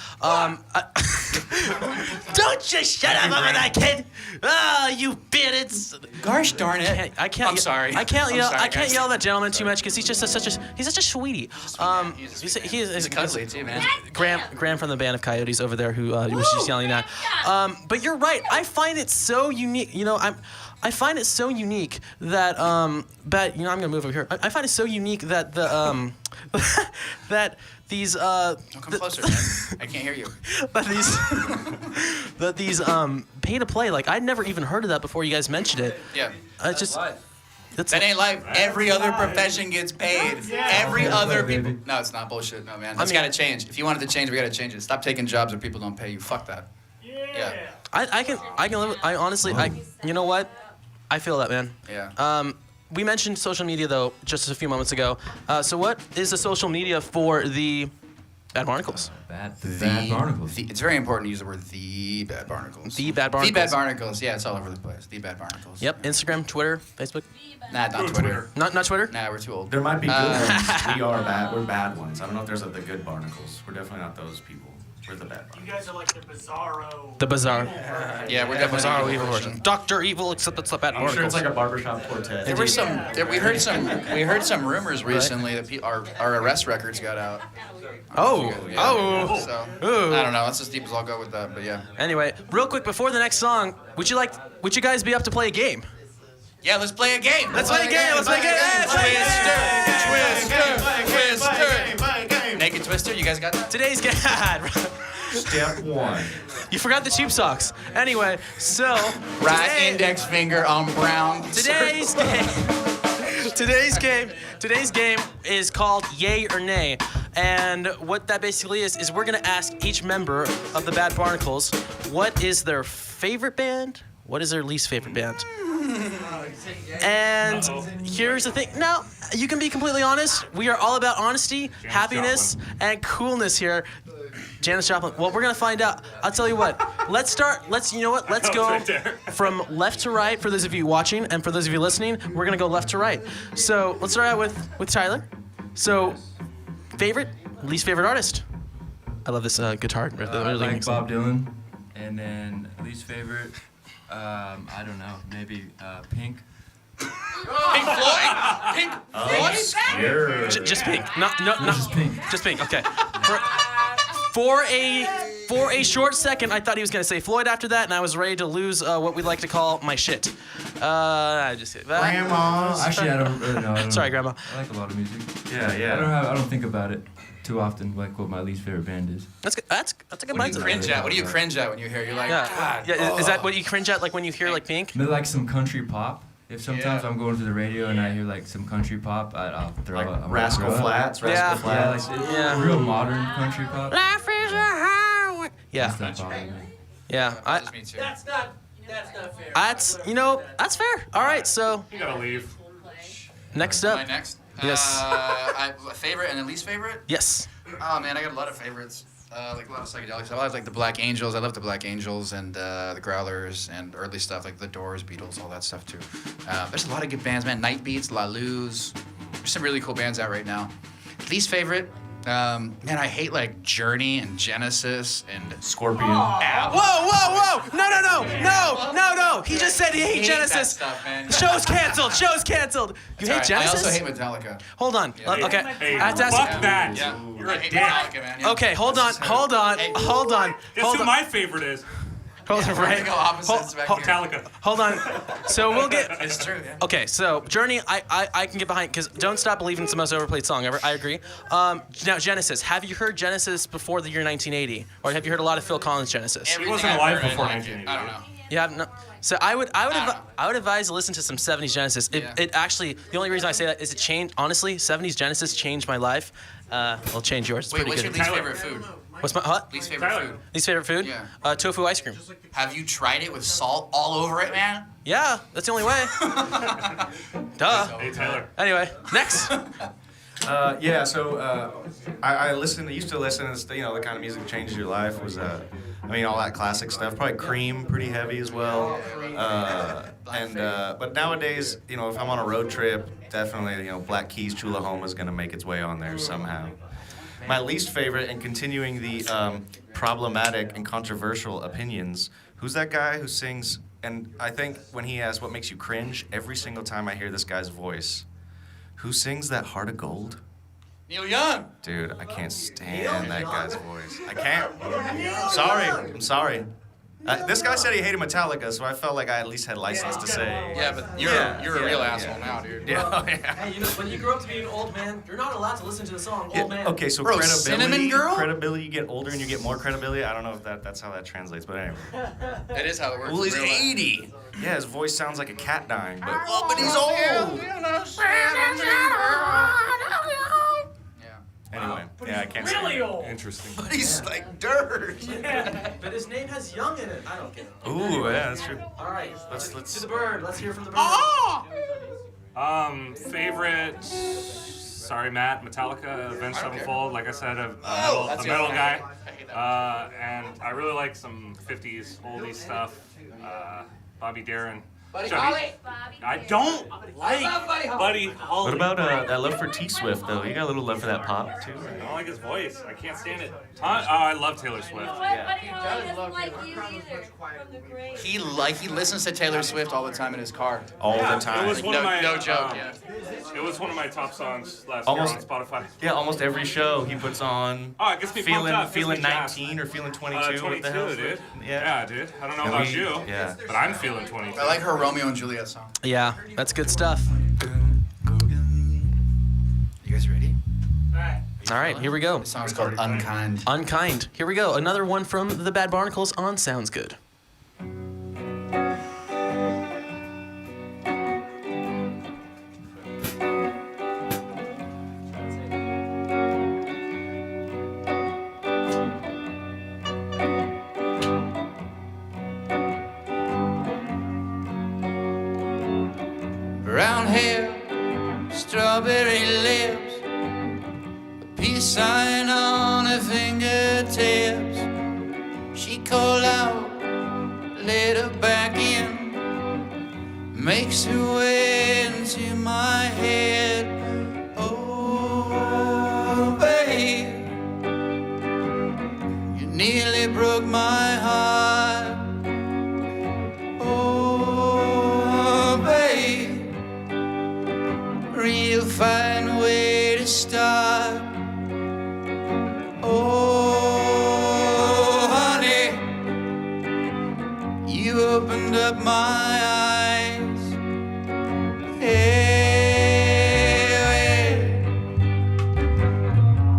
S1: Don't just shut up over that kid. Oh, you bigots.
S6: Gosh darn it!
S1: I can't.
S6: I'm sorry.
S1: I can't
S6: I'm
S1: yell.
S6: sorry,
S1: I can't
S6: guys.
S1: yell at that gentleman too much because he's just such a sweetie.
S6: He's a cuddly too, man.
S1: Graham from the band of Coyotes over there who was just yelling at. But you're right. I find it so unique. You know, I find it so unique that but you know, I'm gonna move over here. I find it so unique that the that these
S6: Don't come closer, man. I can't hear you.
S1: that these pay to play, like I'd never even heard of that before you guys mentioned it.
S6: Yeah.
S1: That's
S6: That ain't life. Every other profession gets paid. Every other people.
S4: baby.
S6: No, it's not bullshit. No, man. That's
S1: mean-
S6: got to change. If you wanted to change, we got to change it. Stop taking jobs where people don't pay you. Fuck that. Yeah.
S1: I can live. I honestly, you know what? I feel that, man.
S6: Yeah.
S1: We mentioned social media though just a few moments ago. So what is the social media for the Bad Barnacles?
S4: Bad Barnacles.
S6: It's very important to use the word the Bad Barnacles.
S1: The Bad Barnacles.
S6: The Bad Barnacles. Yeah, it's all over the place. The Bad Barnacles.
S1: Yep. Instagram, Twitter, Facebook.
S6: Nah, not Twitter.
S1: Not Twitter.
S6: Nah, we're too old.
S5: There might be good ones. We are bad. We're bad ones. I don't know if there's the good barnacles. We're definitely not those people. We're the bad
S7: You
S5: barnacles.
S7: guys are like the bizarro.
S1: The Bizarre.
S6: Yeah, we're
S1: The
S6: definitely
S1: Bizarre
S6: the
S1: evil version. Doctor Evil, except it's the Bad
S5: I'm sure it's
S1: Barnacles.
S5: like a barbershop quartet.
S6: There were some. We heard some rumors recently that our arrest records got out.
S1: Oh.
S6: Yeah.
S1: Oh.
S6: So
S1: Ooh.
S6: I don't know. That's as deep as I'll go with that. But yeah.
S1: Anyway, real quick before the next song, would you guys be up to play a game?
S6: Yeah, let's play a game.
S1: Let's play a game. Let's play a game.
S6: Twister. Naked Twister. You guys got that?
S1: Today's game.
S5: Step 1.
S1: You forgot the tube socks. Anyway, so
S6: Right
S1: today-
S6: index finger on brown.
S1: Today's game is called Yay or Nay. And what that basically is we're going to ask each member of the Bad Barnacles what is their favorite band, what is their least favorite band. And here's the thing. Now, you can be completely honest. We are all about honesty, happiness, and coolness here. Janis Joplin. Well, we're going to find out. I'll tell you what. Let's go from left to right for those of you watching, and for those of you listening, we're going to go left to right. So let's start out with Tyler. So, favorite, least favorite artist? I love this guitar.
S4: I like Bob Dylan. And then least favorite, I don't know, maybe Pink.
S6: Pink Floyd. Pink Floyd.
S5: Scared.
S1: Just Pink. No,
S4: Just Pink.
S1: Just Pink. Okay. For a short second, I thought he was gonna say Floyd after that, and I was ready to lose what we like to call my shit. I just
S5: Grandma.
S4: Actually, I don't really know.
S1: Sorry, Grandma.
S4: I like a lot of music.
S5: Yeah.
S4: I don't think about it too often, like what my least favorite band is.
S1: That's good. That's a good
S6: What do you
S1: mindset.
S6: cringe at? What do you cringe at when you hear? You're like,
S1: Yeah.
S6: God.
S1: Yeah. Is that what you cringe at, like when you hear like Pink?
S4: Maybe like some country pop. If sometimes
S6: Yeah.
S4: I'm going to the radio and I hear like some country pop, I'll throw
S5: Like
S4: up.
S5: Rascal Flats.
S1: Yeah.
S5: Rascal
S4: Yeah,
S5: Flats.
S4: like
S1: Yeah.
S4: real modern country pop.
S1: Life is a highway. Yeah.
S4: That's not bothering me.
S1: Yeah.
S6: That's me too.
S7: That's not fair.
S1: That's fair. All right. So
S3: You gotta leave.
S1: next
S6: Am I
S1: up.
S6: next?
S1: Yes.
S6: A favorite and a least favorite?
S1: Yes.
S6: Oh man, I got a lot of favorites. Like a lot of psychedelics. I like the Black Angels. I love the Black Angels and the Growlers and early stuff like the Doors, Beatles, all that stuff too. There's a lot of good bands, man. Night Beats, La Luz. There's some really cool bands out right now. Least favorite? Man, I hate like Journey and Genesis and
S5: Scorpion.
S1: Whoa! No! He just said he hates
S6: That
S1: Genesis.
S6: stuff, man.
S1: Show's canceled. You hate
S6: Sorry,
S1: Genesis?
S6: I also hate Metallica.
S1: Hold on.
S6: Yeah.
S1: Okay.
S3: Hey,
S1: I have to ask-
S3: fuck that.
S6: Yeah,
S3: You're
S6: I
S3: a
S6: hate
S3: dick.
S6: Metallica, man. Yeah.
S1: Okay, hold on.
S6: Guess
S3: Guess who my favorite is?
S1: Hold on,
S6: We're
S1: right?
S6: gonna go opposites back here.
S3: Metallica.
S1: Hold on. So we'll get.
S6: It's true, yeah.
S1: Okay, so Journey, I can get behind because "Don't Stop Believing" is the most overplayed song ever. I agree. Now Genesis, have you heard Genesis before the year 1980, or have you heard a lot of Phil Collins Genesis?
S6: Everything
S3: wasn't
S6: I've
S3: alive
S6: heard,
S3: before
S6: I like it.
S3: 1980.
S6: I don't know.
S1: You have no. So I would advise to listen to some 70s Genesis.
S6: Yeah.
S1: It actually, the only reason I say that is it changed. Honestly, 70s Genesis changed my life. It'll change yours. It's
S6: Wait,
S1: pretty
S6: what's your
S1: good.
S6: least
S3: Tyler.
S6: favorite food?
S1: What's my what?
S6: Least favorite
S3: Tyler.
S6: food?
S1: Least favorite food?
S6: Yeah.
S1: Tofu ice cream.
S6: Have you tried it with salt all over it, man?
S1: Yeah, that's the only way. Duh.
S3: Hey, Tyler.
S1: Anyway, next.
S5: Yeah, so I used to listen, and the kind of music that changes your life was, all that classic stuff. Probably Cream, pretty heavy as well. But nowadays, if I'm on a road trip, definitely, Black Keys, Chulahoma is going to make its way on there somehow. My least favorite, and continuing the problematic and controversial opinions, who's that guy who sings, and I think when he asks what makes you cringe, every single time I hear this guy's voice, who sings that Heart of Gold?
S6: Neil Young.
S5: Dude, I can't stand that guy's voice. I can't. I'm sorry. This guy said he hated Metallica, so I felt like I at least had license to say.
S6: Yeah, but you're a real asshole now, dude.
S5: Yeah.
S1: Hey, when you grow up to be an old man, you're not allowed to listen to the song
S5: Yeah,
S1: "Old Man."
S5: okay, so
S6: Bro,
S5: credibility.
S6: Cinnamon Girl?
S5: Credibility, you get older and you get more credibility. I don't know if that's how that translates, but anyway.
S6: That is how it works.
S5: Well,
S6: in
S5: he's
S6: real life.
S5: 80. Yeah, his voice sounds like a cat dying, but he's old.
S6: Yeah.
S5: Anyway, Yeah, I can't
S7: Really
S5: say.
S7: old.
S3: Interesting.
S6: But he's like dirt.
S1: But his name has young in it. I don't get it.
S5: Ooh, yeah, that's true.
S1: All right,
S5: Let's
S1: to the bird. Let's hear from the bird.
S3: Favorite. Sorry, Matt. Metallica, Avenged
S6: I don't care.
S3: Sevenfold. Like I said, a
S6: that's
S3: metal
S6: the
S3: guy.
S6: other one. I hate that.
S3: And I really like some 50s oldie stuff. Bobby Darin.
S6: Buddy
S3: Chubby.
S6: Holly.
S3: I don't like
S6: love Buddy Holly.
S3: Buddy Holly.
S5: What about that love for T-Swift, though? You got a little love for that pop, too?
S3: I don't like his voice. I can't stand it. I love Taylor Swift.
S8: You know what? Buddy Holly doesn't like you either. From the grave.
S6: He listens to Taylor Swift all the time in his car.
S5: All
S3: Yeah,
S5: the time.
S3: It was one of my,
S6: No joke. Yeah.
S3: It was one of my top songs last
S5: Almost-
S3: year on Spotify.
S5: Yeah, almost every show he puts on.
S3: Oh, it gets me pumped up.
S5: Feeling
S3: Gets me jazzed.
S5: 19 or feeling 22.
S3: 22,
S5: what the hell?
S3: dude.
S5: Yeah.
S3: Yeah, dude. I don't know
S5: And
S3: about
S5: we-
S3: you.
S5: yeah.
S3: But I'm feeling 22.
S6: I like her Romeo and Juliet song.
S1: Yeah, that's good stuff.
S6: You guys ready?
S1: All right, here we go.
S6: The song's called Unkind.
S1: Unkind. Here we go. Another one from the Bad Barnacles on Sounds Good.
S2: Brown hair, strawberry lips, a peace sign on her fingertips. She called out, let her back in, makes her way into my head. Oh, babe, you nearly broke my heart. Oh, babe, real fine way to start. Oh, honey, you opened up my eyes. Hey,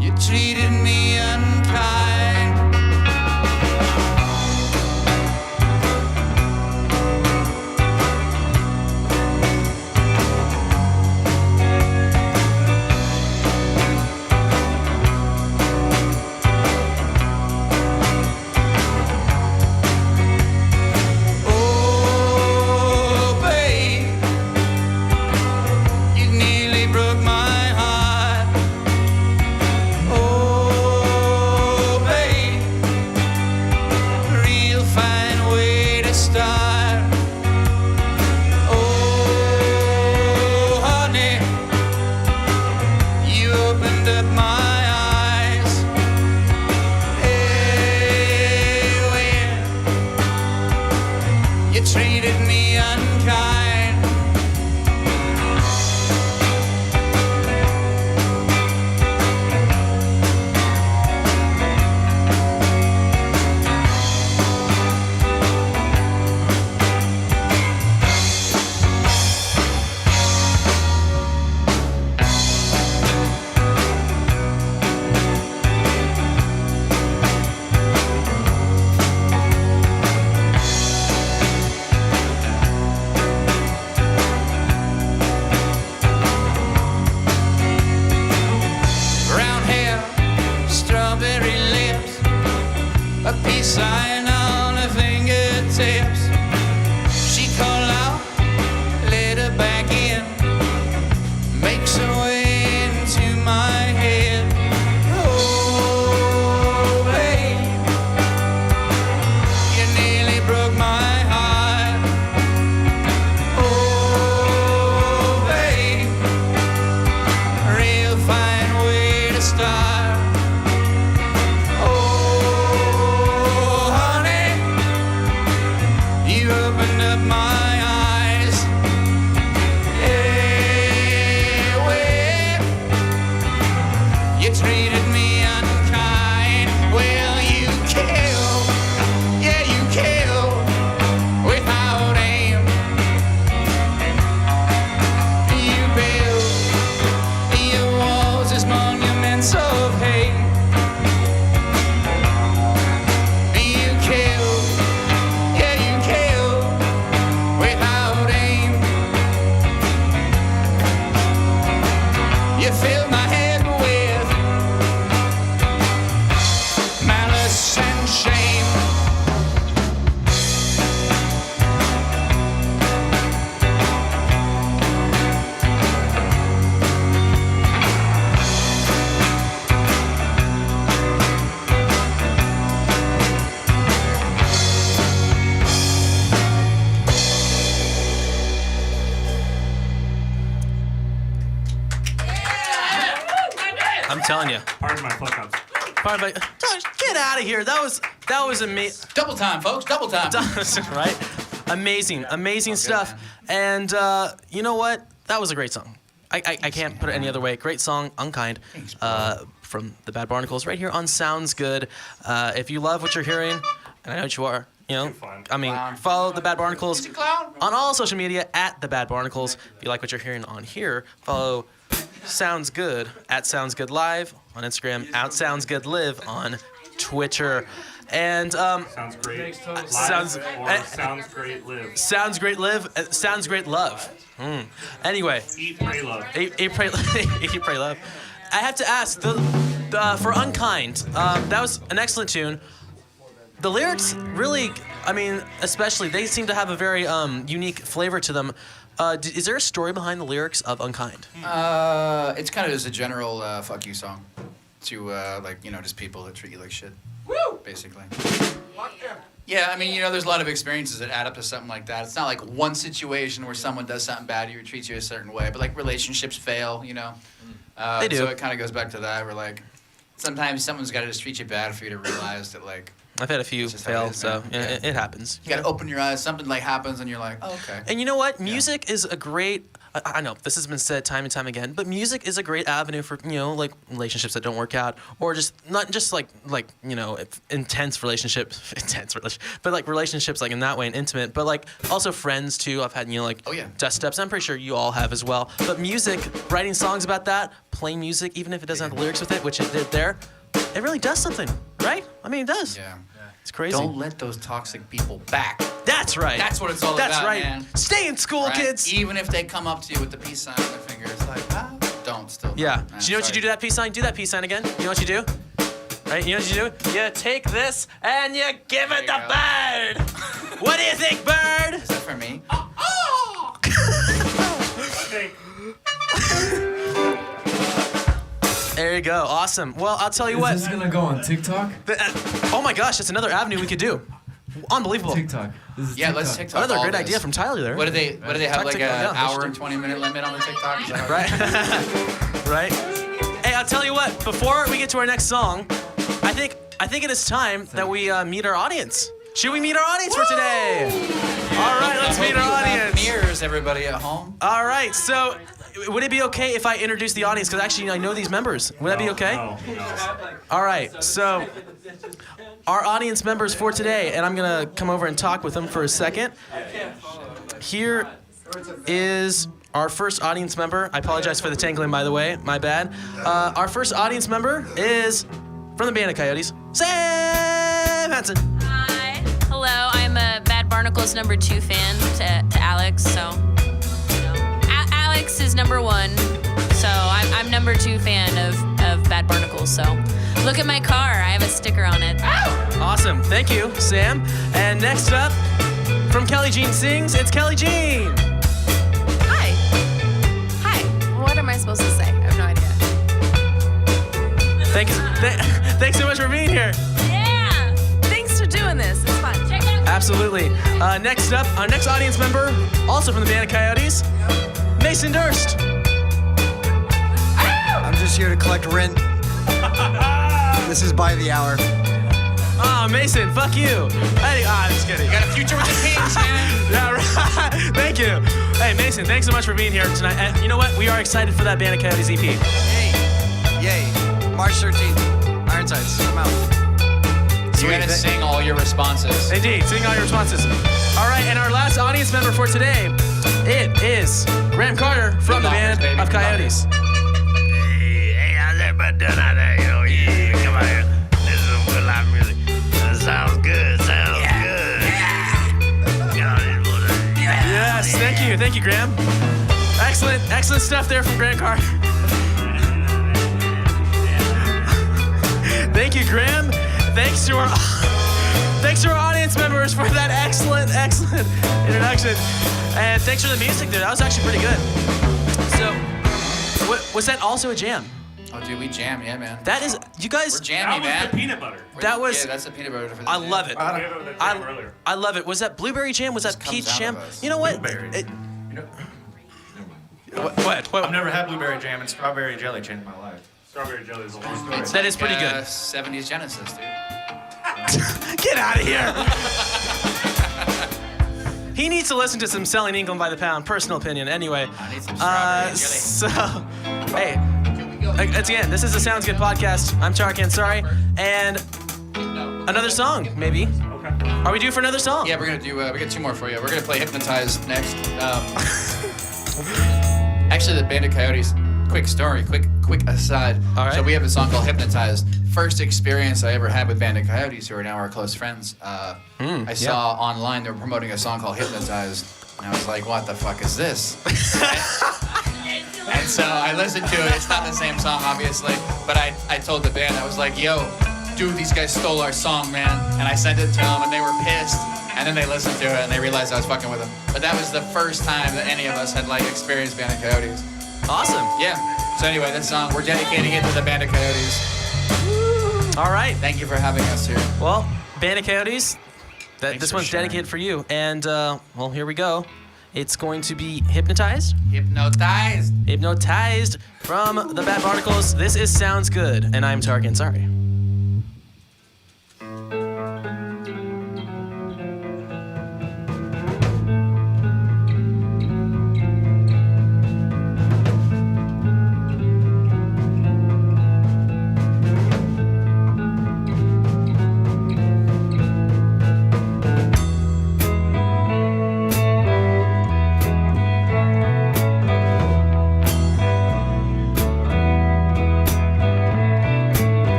S2: you treated me unkind. Oh, babe, you nearly broke my heart. Oh, babe, real fine way to start. Oh, honey, you opened up my eyes. Hey, when you treated me unkind. Brown hair, strawberry lips, a peace sign on her fingertips. She called out, let her back in, makes her way into my head. Oh, babe, you nearly broke my heart. Oh, babe, real fine way to start. Oh, honey, you opened up my eyes. Yeah, well, you treated me unkind. Well, you killed, yeah, you killed without aim. You built your walls as monuments of hate. You killed, yeah, you killed without
S1: telling you.
S3: Pardon my fuck-ups.
S1: Probably like, "Gosh, get out of here. That was amazing."
S6: Double time, folks. Double time.
S1: Right? Amazing stuff.
S6: man.
S1: And you know what? That was a great song. I can't put it any other way. Great song, Unkind, from the Bad Barnacles, right here on Sounds Good. If you love what you're hearing, and I know what you are, you know, I mean, follow the Bad Barnacles on all social media at the Bad Barnacles. If you like what you're hearing on here, follow Sounds Good at Sounds Good Live on Instagram, at Sounds Good Live on Twitter. And
S3: Sounds great. Live
S1: sounds
S3: sounds great. Live.
S1: Sounds great live. Sounds great love. Anyway,
S3: Eat, pray, love.
S1: eat, pray, eat, pray, love. I have to ask for Unkind. That was an excellent tune. The lyrics really, I mean, especially they seem to have a very unique flavor to them. Is there a story behind the lyrics of Unkind?
S6: It's kind of just a general fuck you song to like, you know, just people that treat you like shit. Woo! Basically. Yeah, I mean, you know, there's a lot of experiences that add up to something like that. It's not like one situation where someone does something bad to you or treats you a certain way, but like relationships fail, you know.
S1: They do.
S6: So it kind of goes back to that, where like sometimes someone's got to just treat you bad for you to realize that like.
S1: I've had a few
S6: just how
S1: fail,
S6: it is,
S1: so
S6: man.
S1: it happens.
S6: You got to open your eyes. Something like happens, and you're like, oh, okay.
S1: And you know what? Music is a great. I know this has been said time and time again, but music is a great avenue for, you know, like relationships that don't work out, or just not just like you know, intense relationships, but like relationships like in that way and intimate, but like also friends too. I've had, you know, like dust steps. I'm pretty sure you all have as well. But music, writing songs about that, playing music, even if it doesn't have lyrics with it, which it did there, it really does something, right? I mean, it does.
S6: Yeah.
S1: It's crazy.
S6: Don't let those toxic people back.
S1: That's right.
S6: That's what it's all
S1: That's
S6: about,
S1: right.
S6: man.
S1: Stay in school,
S6: Right?
S1: kids.
S6: Even if they come up to you with the peace sign on their finger, it's like, ah, don't still.
S1: Yeah.
S6: Man,
S1: Do you know what you do to that peace sign? Do that peace sign again. You know what you do? Right? You know what you do? You take this and you give it to Bird. What do you think, Bird?
S6: Is that for me?
S1: There you go. Awesome. Well, I'll tell you what.
S9: Is this gonna go on TikTok?
S1: Oh my gosh, that's another avenue we could do. Unbelievable.
S9: TikTok. This is
S6: Yeah,
S9: TikTok.
S6: let's TikTok.
S1: Another
S6: all
S1: great
S6: this.
S1: idea from Tyler there.
S6: What do they have, like
S1: TikTok,
S6: an
S1: yeah,
S6: hour
S1: interesting.
S6: and 20-minute limit on the TikTok? Is that how
S1: Right? Right? Hey, I'll tell you what. Before we get to our next song, I think it is time that we meet our audience. Should we meet our audience for today? All right, let's meet our audience.
S6: Mirrors, everybody at home.
S1: All right, so would it be okay if I introduce the audience? Because actually, I know these members. Would that be okay?
S3: No.
S1: All right, so our audience members for today, and I'm going to come over and talk with them for a second. Here is our first audience member. I apologize for the tangling, by the way. My bad. Our first audience member is from the band of Coyotes, Sam Hansen.
S10: Hi. Hello. I'm a Bad Barnacles #2 fan to Alex, so you know. Alex is #1, so I'm #2 fan of Bad Barnacles. So look at my car. I have a sticker on it.
S1: Awesome. Thank you, Sam. And next up, from Kelly Jean Sings, it's Kelly Jean.
S10: Hi. Hi. What am I supposed to say? I have no idea.
S1: Thanks so much for being here.
S10: Yeah. Thanks for doing this. It's fun. Check it out.
S1: Absolutely. Next up, our next audience member, also from the band of Coyotes, Mason Durst.
S11: I'm just here to collect rent. This is by the hour.
S1: Oh, Mason, fuck you. Hey, I'm just kidding.
S6: You got a future with the Kings, man.
S1: Yeah, right. Thank you. Hey, Mason, thanks so much for being here tonight. And you know what? We are excited for that Band of Coyotes EP.
S11: Yay. March 13th. Ironsides. I'm out.
S6: You're gonna sing all your responses.
S1: Indeed, sing all your responses. All right, and our last audience member for today, it is Graham Carter from the Band of Coyotes.
S7: Hey, how's everybody doing out there? You know, you come out here, listen to some good live music. Sounds good, good.
S1: Yes, thank you, Graham. Excellent stuff there from Graham Carter. Thank you, Graham. Thanks to our audience members for that excellent introduction. And thanks for the music there. That was actually pretty good. So, was that also a jam?
S6: Oh, dude, we jam, yeah, man.
S1: That is, you guys.
S6: We're jammy,
S3: That was
S6: man.
S3: the peanut butter.
S1: That was.
S6: Yeah, that's the peanut butter for the
S1: I love it.
S3: We had it with the jam earlier.
S1: I love it. Was that blueberry jam? Was that
S6: comes
S1: peach
S6: out
S1: jam?
S6: of us.
S1: You know what?
S5: Blueberry. What?
S1: What?
S5: I've never had blueberry jam, and strawberry jelly changed my life.
S3: Strawberry jelly is a long story.
S1: That is pretty good.
S6: 70s Genesis, dude.
S1: Get out of here. He needs to listen to some Selling England by the Pound. Personal opinion. Anyway.
S6: I need some strawberry jelly.
S1: So, hey. It's again, this is the Sounds Good podcast. I'm Tarik Ansari. And another song, maybe.
S3: Okay.
S1: Are we due for another song?
S6: Yeah, we're gonna do. We got two more for you. We're gonna play "Hypnotized" next. Actually, the band of Coyotes. Quick story. Quick aside.
S1: All right.
S6: So we have a song called "Hypnotized." First experience I ever had with band of Coyotes, who are now our close friends. I saw online they were promoting a song called "Hypnotized," and I was like, "What the fuck is this?" And so I listened to it. It's not the same song, obviously, but I told the band, I was like, "Yo, dude, these guys stole our song, man." And I sent it to them, and they were pissed. And then they listened to it, and they realized I was fucking with them. But that was the first time that any of us had, like, experienced Band of Coyotes.
S1: Awesome.
S6: Yeah. So anyway, that song, we're dedicating it to the Band of Coyotes.
S1: All right.
S6: Thank you for having us here.
S1: Well, Band of Coyotes,
S6: Thanks
S1: this
S6: for
S1: one's
S6: sharing.
S1: dedicated for you. And, well, here we go. It's going to be Hypnotized.
S6: Hypnotized.
S1: Hypnotized from the Bad Barnacles. This is Sounds Good, and I'm Tarik Ansari.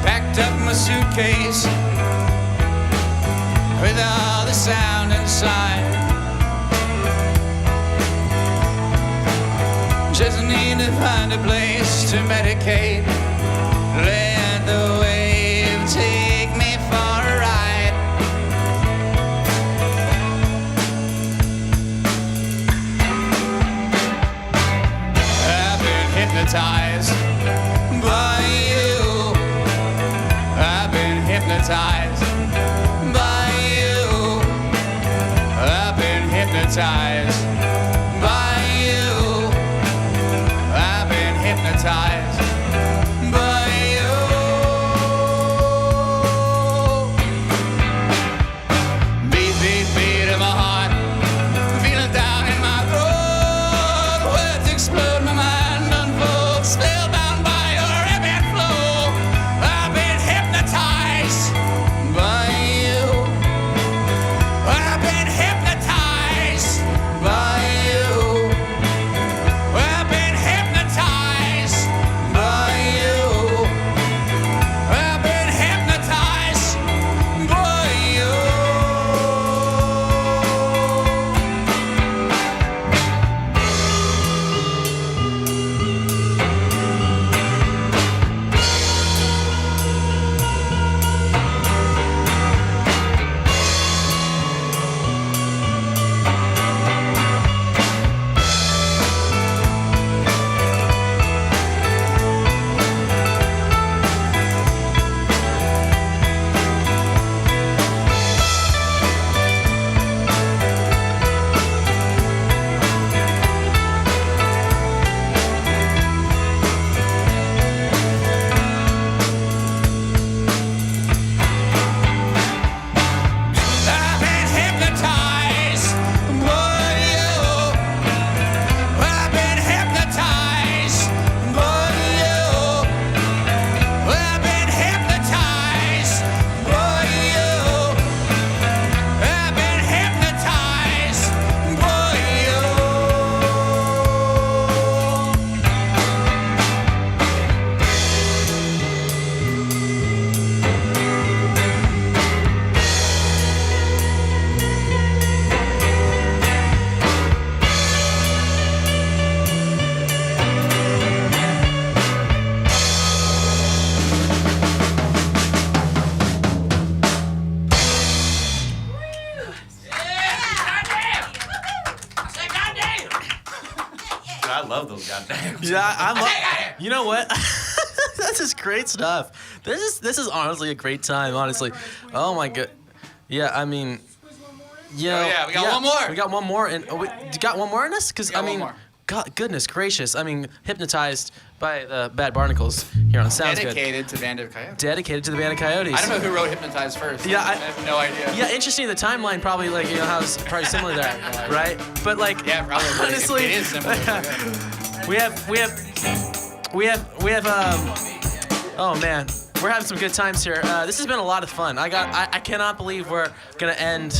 S2: Packed up my suitcase with all the sound inside. Just need to find a place to medicate. Let the wave take me for a ride. I've been hypnotized by you. I've been hypnotized by you. I've been hypnotized by you. I've been hypnotized by you. Beat, beat, beat in my heart. Feel it down in my throat. Words explode, my mind unfolds. Spellbound by your epic flow. I've been hypnotized by you. I've been hypnotized by you. I've been hypnotized
S1: Yeah, you know what? This is great stuff. This is honestly a great time. Honestly, oh my god. Yeah, I mean, you know,
S6: we got one more.
S1: We got one more, and you got one more in us? Because I
S6: one
S1: mean,
S6: more.
S1: God, goodness gracious! I mean, hypnotized by the Bad Barnacles here on Sounds Good.
S6: Dedicated to Band of Coyotes.
S1: Dedicated to the Band of Coyotes.
S6: I don't know who wrote Hypnotized first.
S1: Yeah,
S6: I have no idea.
S1: Yeah, interesting. The timeline probably like how it's probably similar there, right? But like,
S6: Yeah, probably.
S1: honestly,
S6: It is similar.
S1: we have oh man, we're having some good times here. This has been a lot of fun. I cannot believe we're gonna end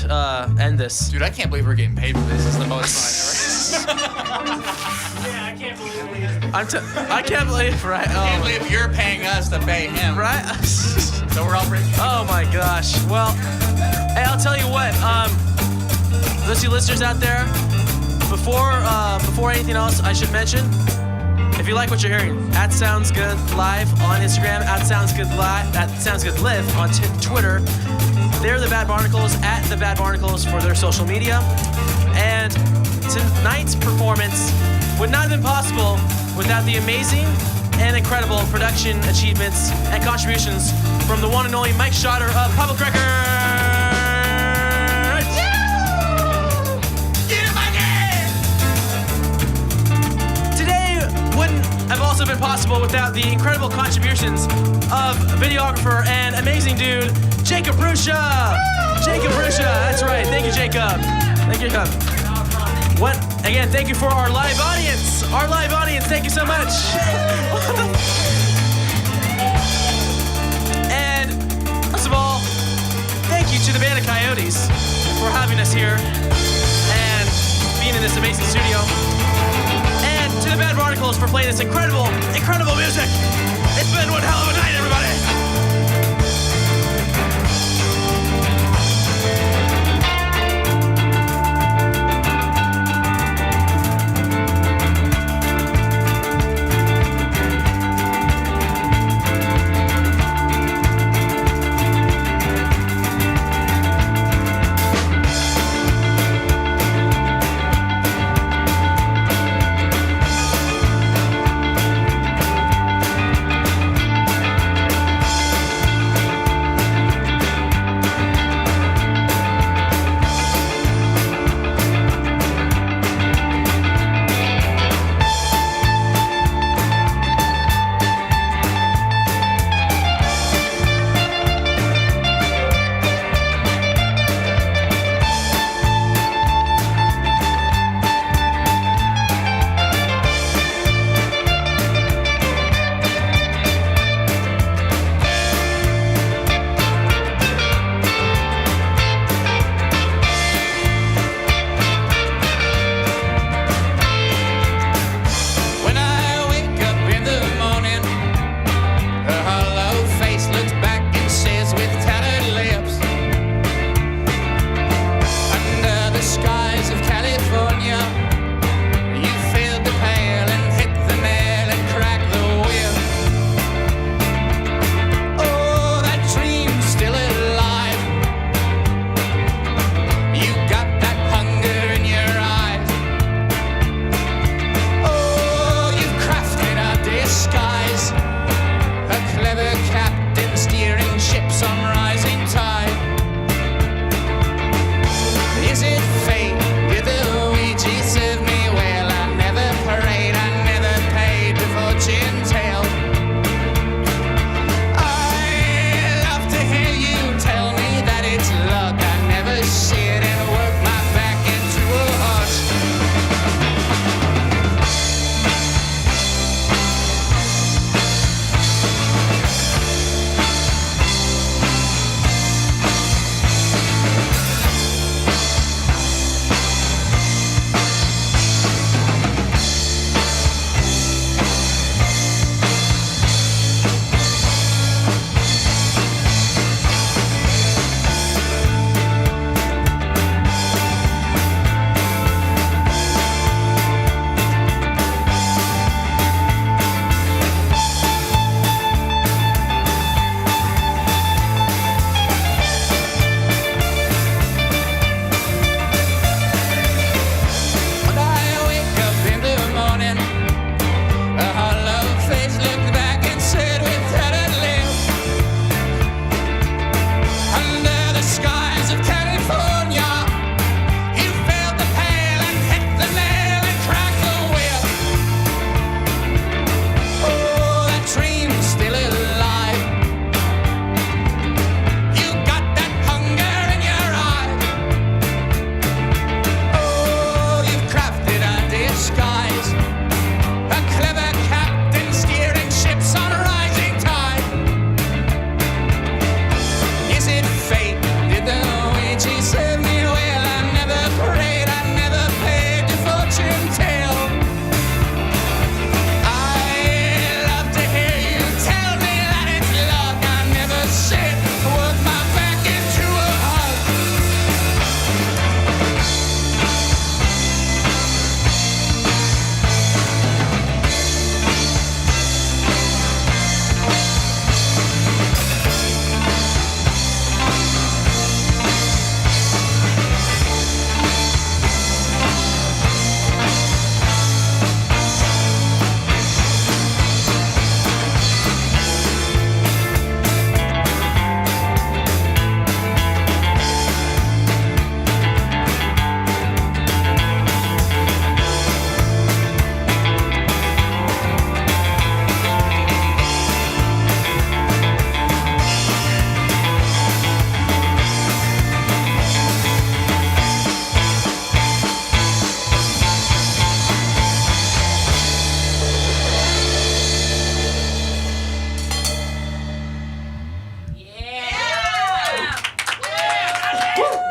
S1: this.
S6: Dude, I can't believe we're getting paid for this. This is the most fun
S1: I can't believe, right?
S6: I can't believe you're paying us to pay him.
S1: Right?
S6: So we're all breaking.
S1: Oh my gosh. Well, hey, I'll tell you what. Those you listeners out there, before anything else, I should mention, if you like what you're hearing, at Sounds Good Live on Instagram, at Sounds Good Live on Twitter. They're the Bad Barnacles, at the Bad Barnacles for their social media. And tonight's performance would not have been possible without the amazing and incredible production achievements and contributions from the one and only Mike Schotter of Public Records. Today wouldn't have also been possible without the incredible contributions of videographer and amazing dude, Jacob Prusia. Jacob Prusia, that's right. Thank you, Jacob. Thank you, Jacob. Again, thank you for our live audience. Our live audience, thank you so much. And first of all, thank you to the Band of Coyotes for having us here and being in this amazing studio. And to the Bad Barnacles for playing this incredible, incredible music. It's been one hell of a night, everybody.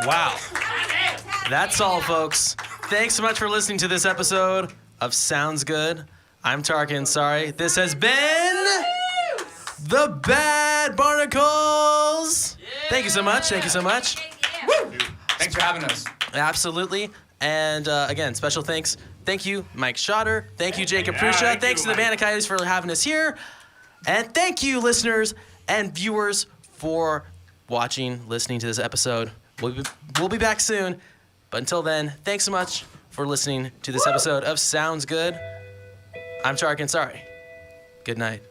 S1: Wow. That's all, folks. Thanks so much for listening to this episode of Sounds Good. I'm Tarik Ansari. This has been The Bad Barnacles. Thank you so much. Thank you so much.
S6: Thanks for having us.
S1: Absolutely. And again, special thanks. Thank you, Mike Schotter. Thank you, Jacob Prusia.
S3: thank
S1: Thanks
S3: you,
S1: to the
S3: Mike.
S1: band of Coyotes for having us here. And thank you, listeners and viewers, for watching, listening to this episode. We'll be back soon. But until then, thanks so much for listening to this episode of Sounds Good. I'm Tarik Ansari. Good night.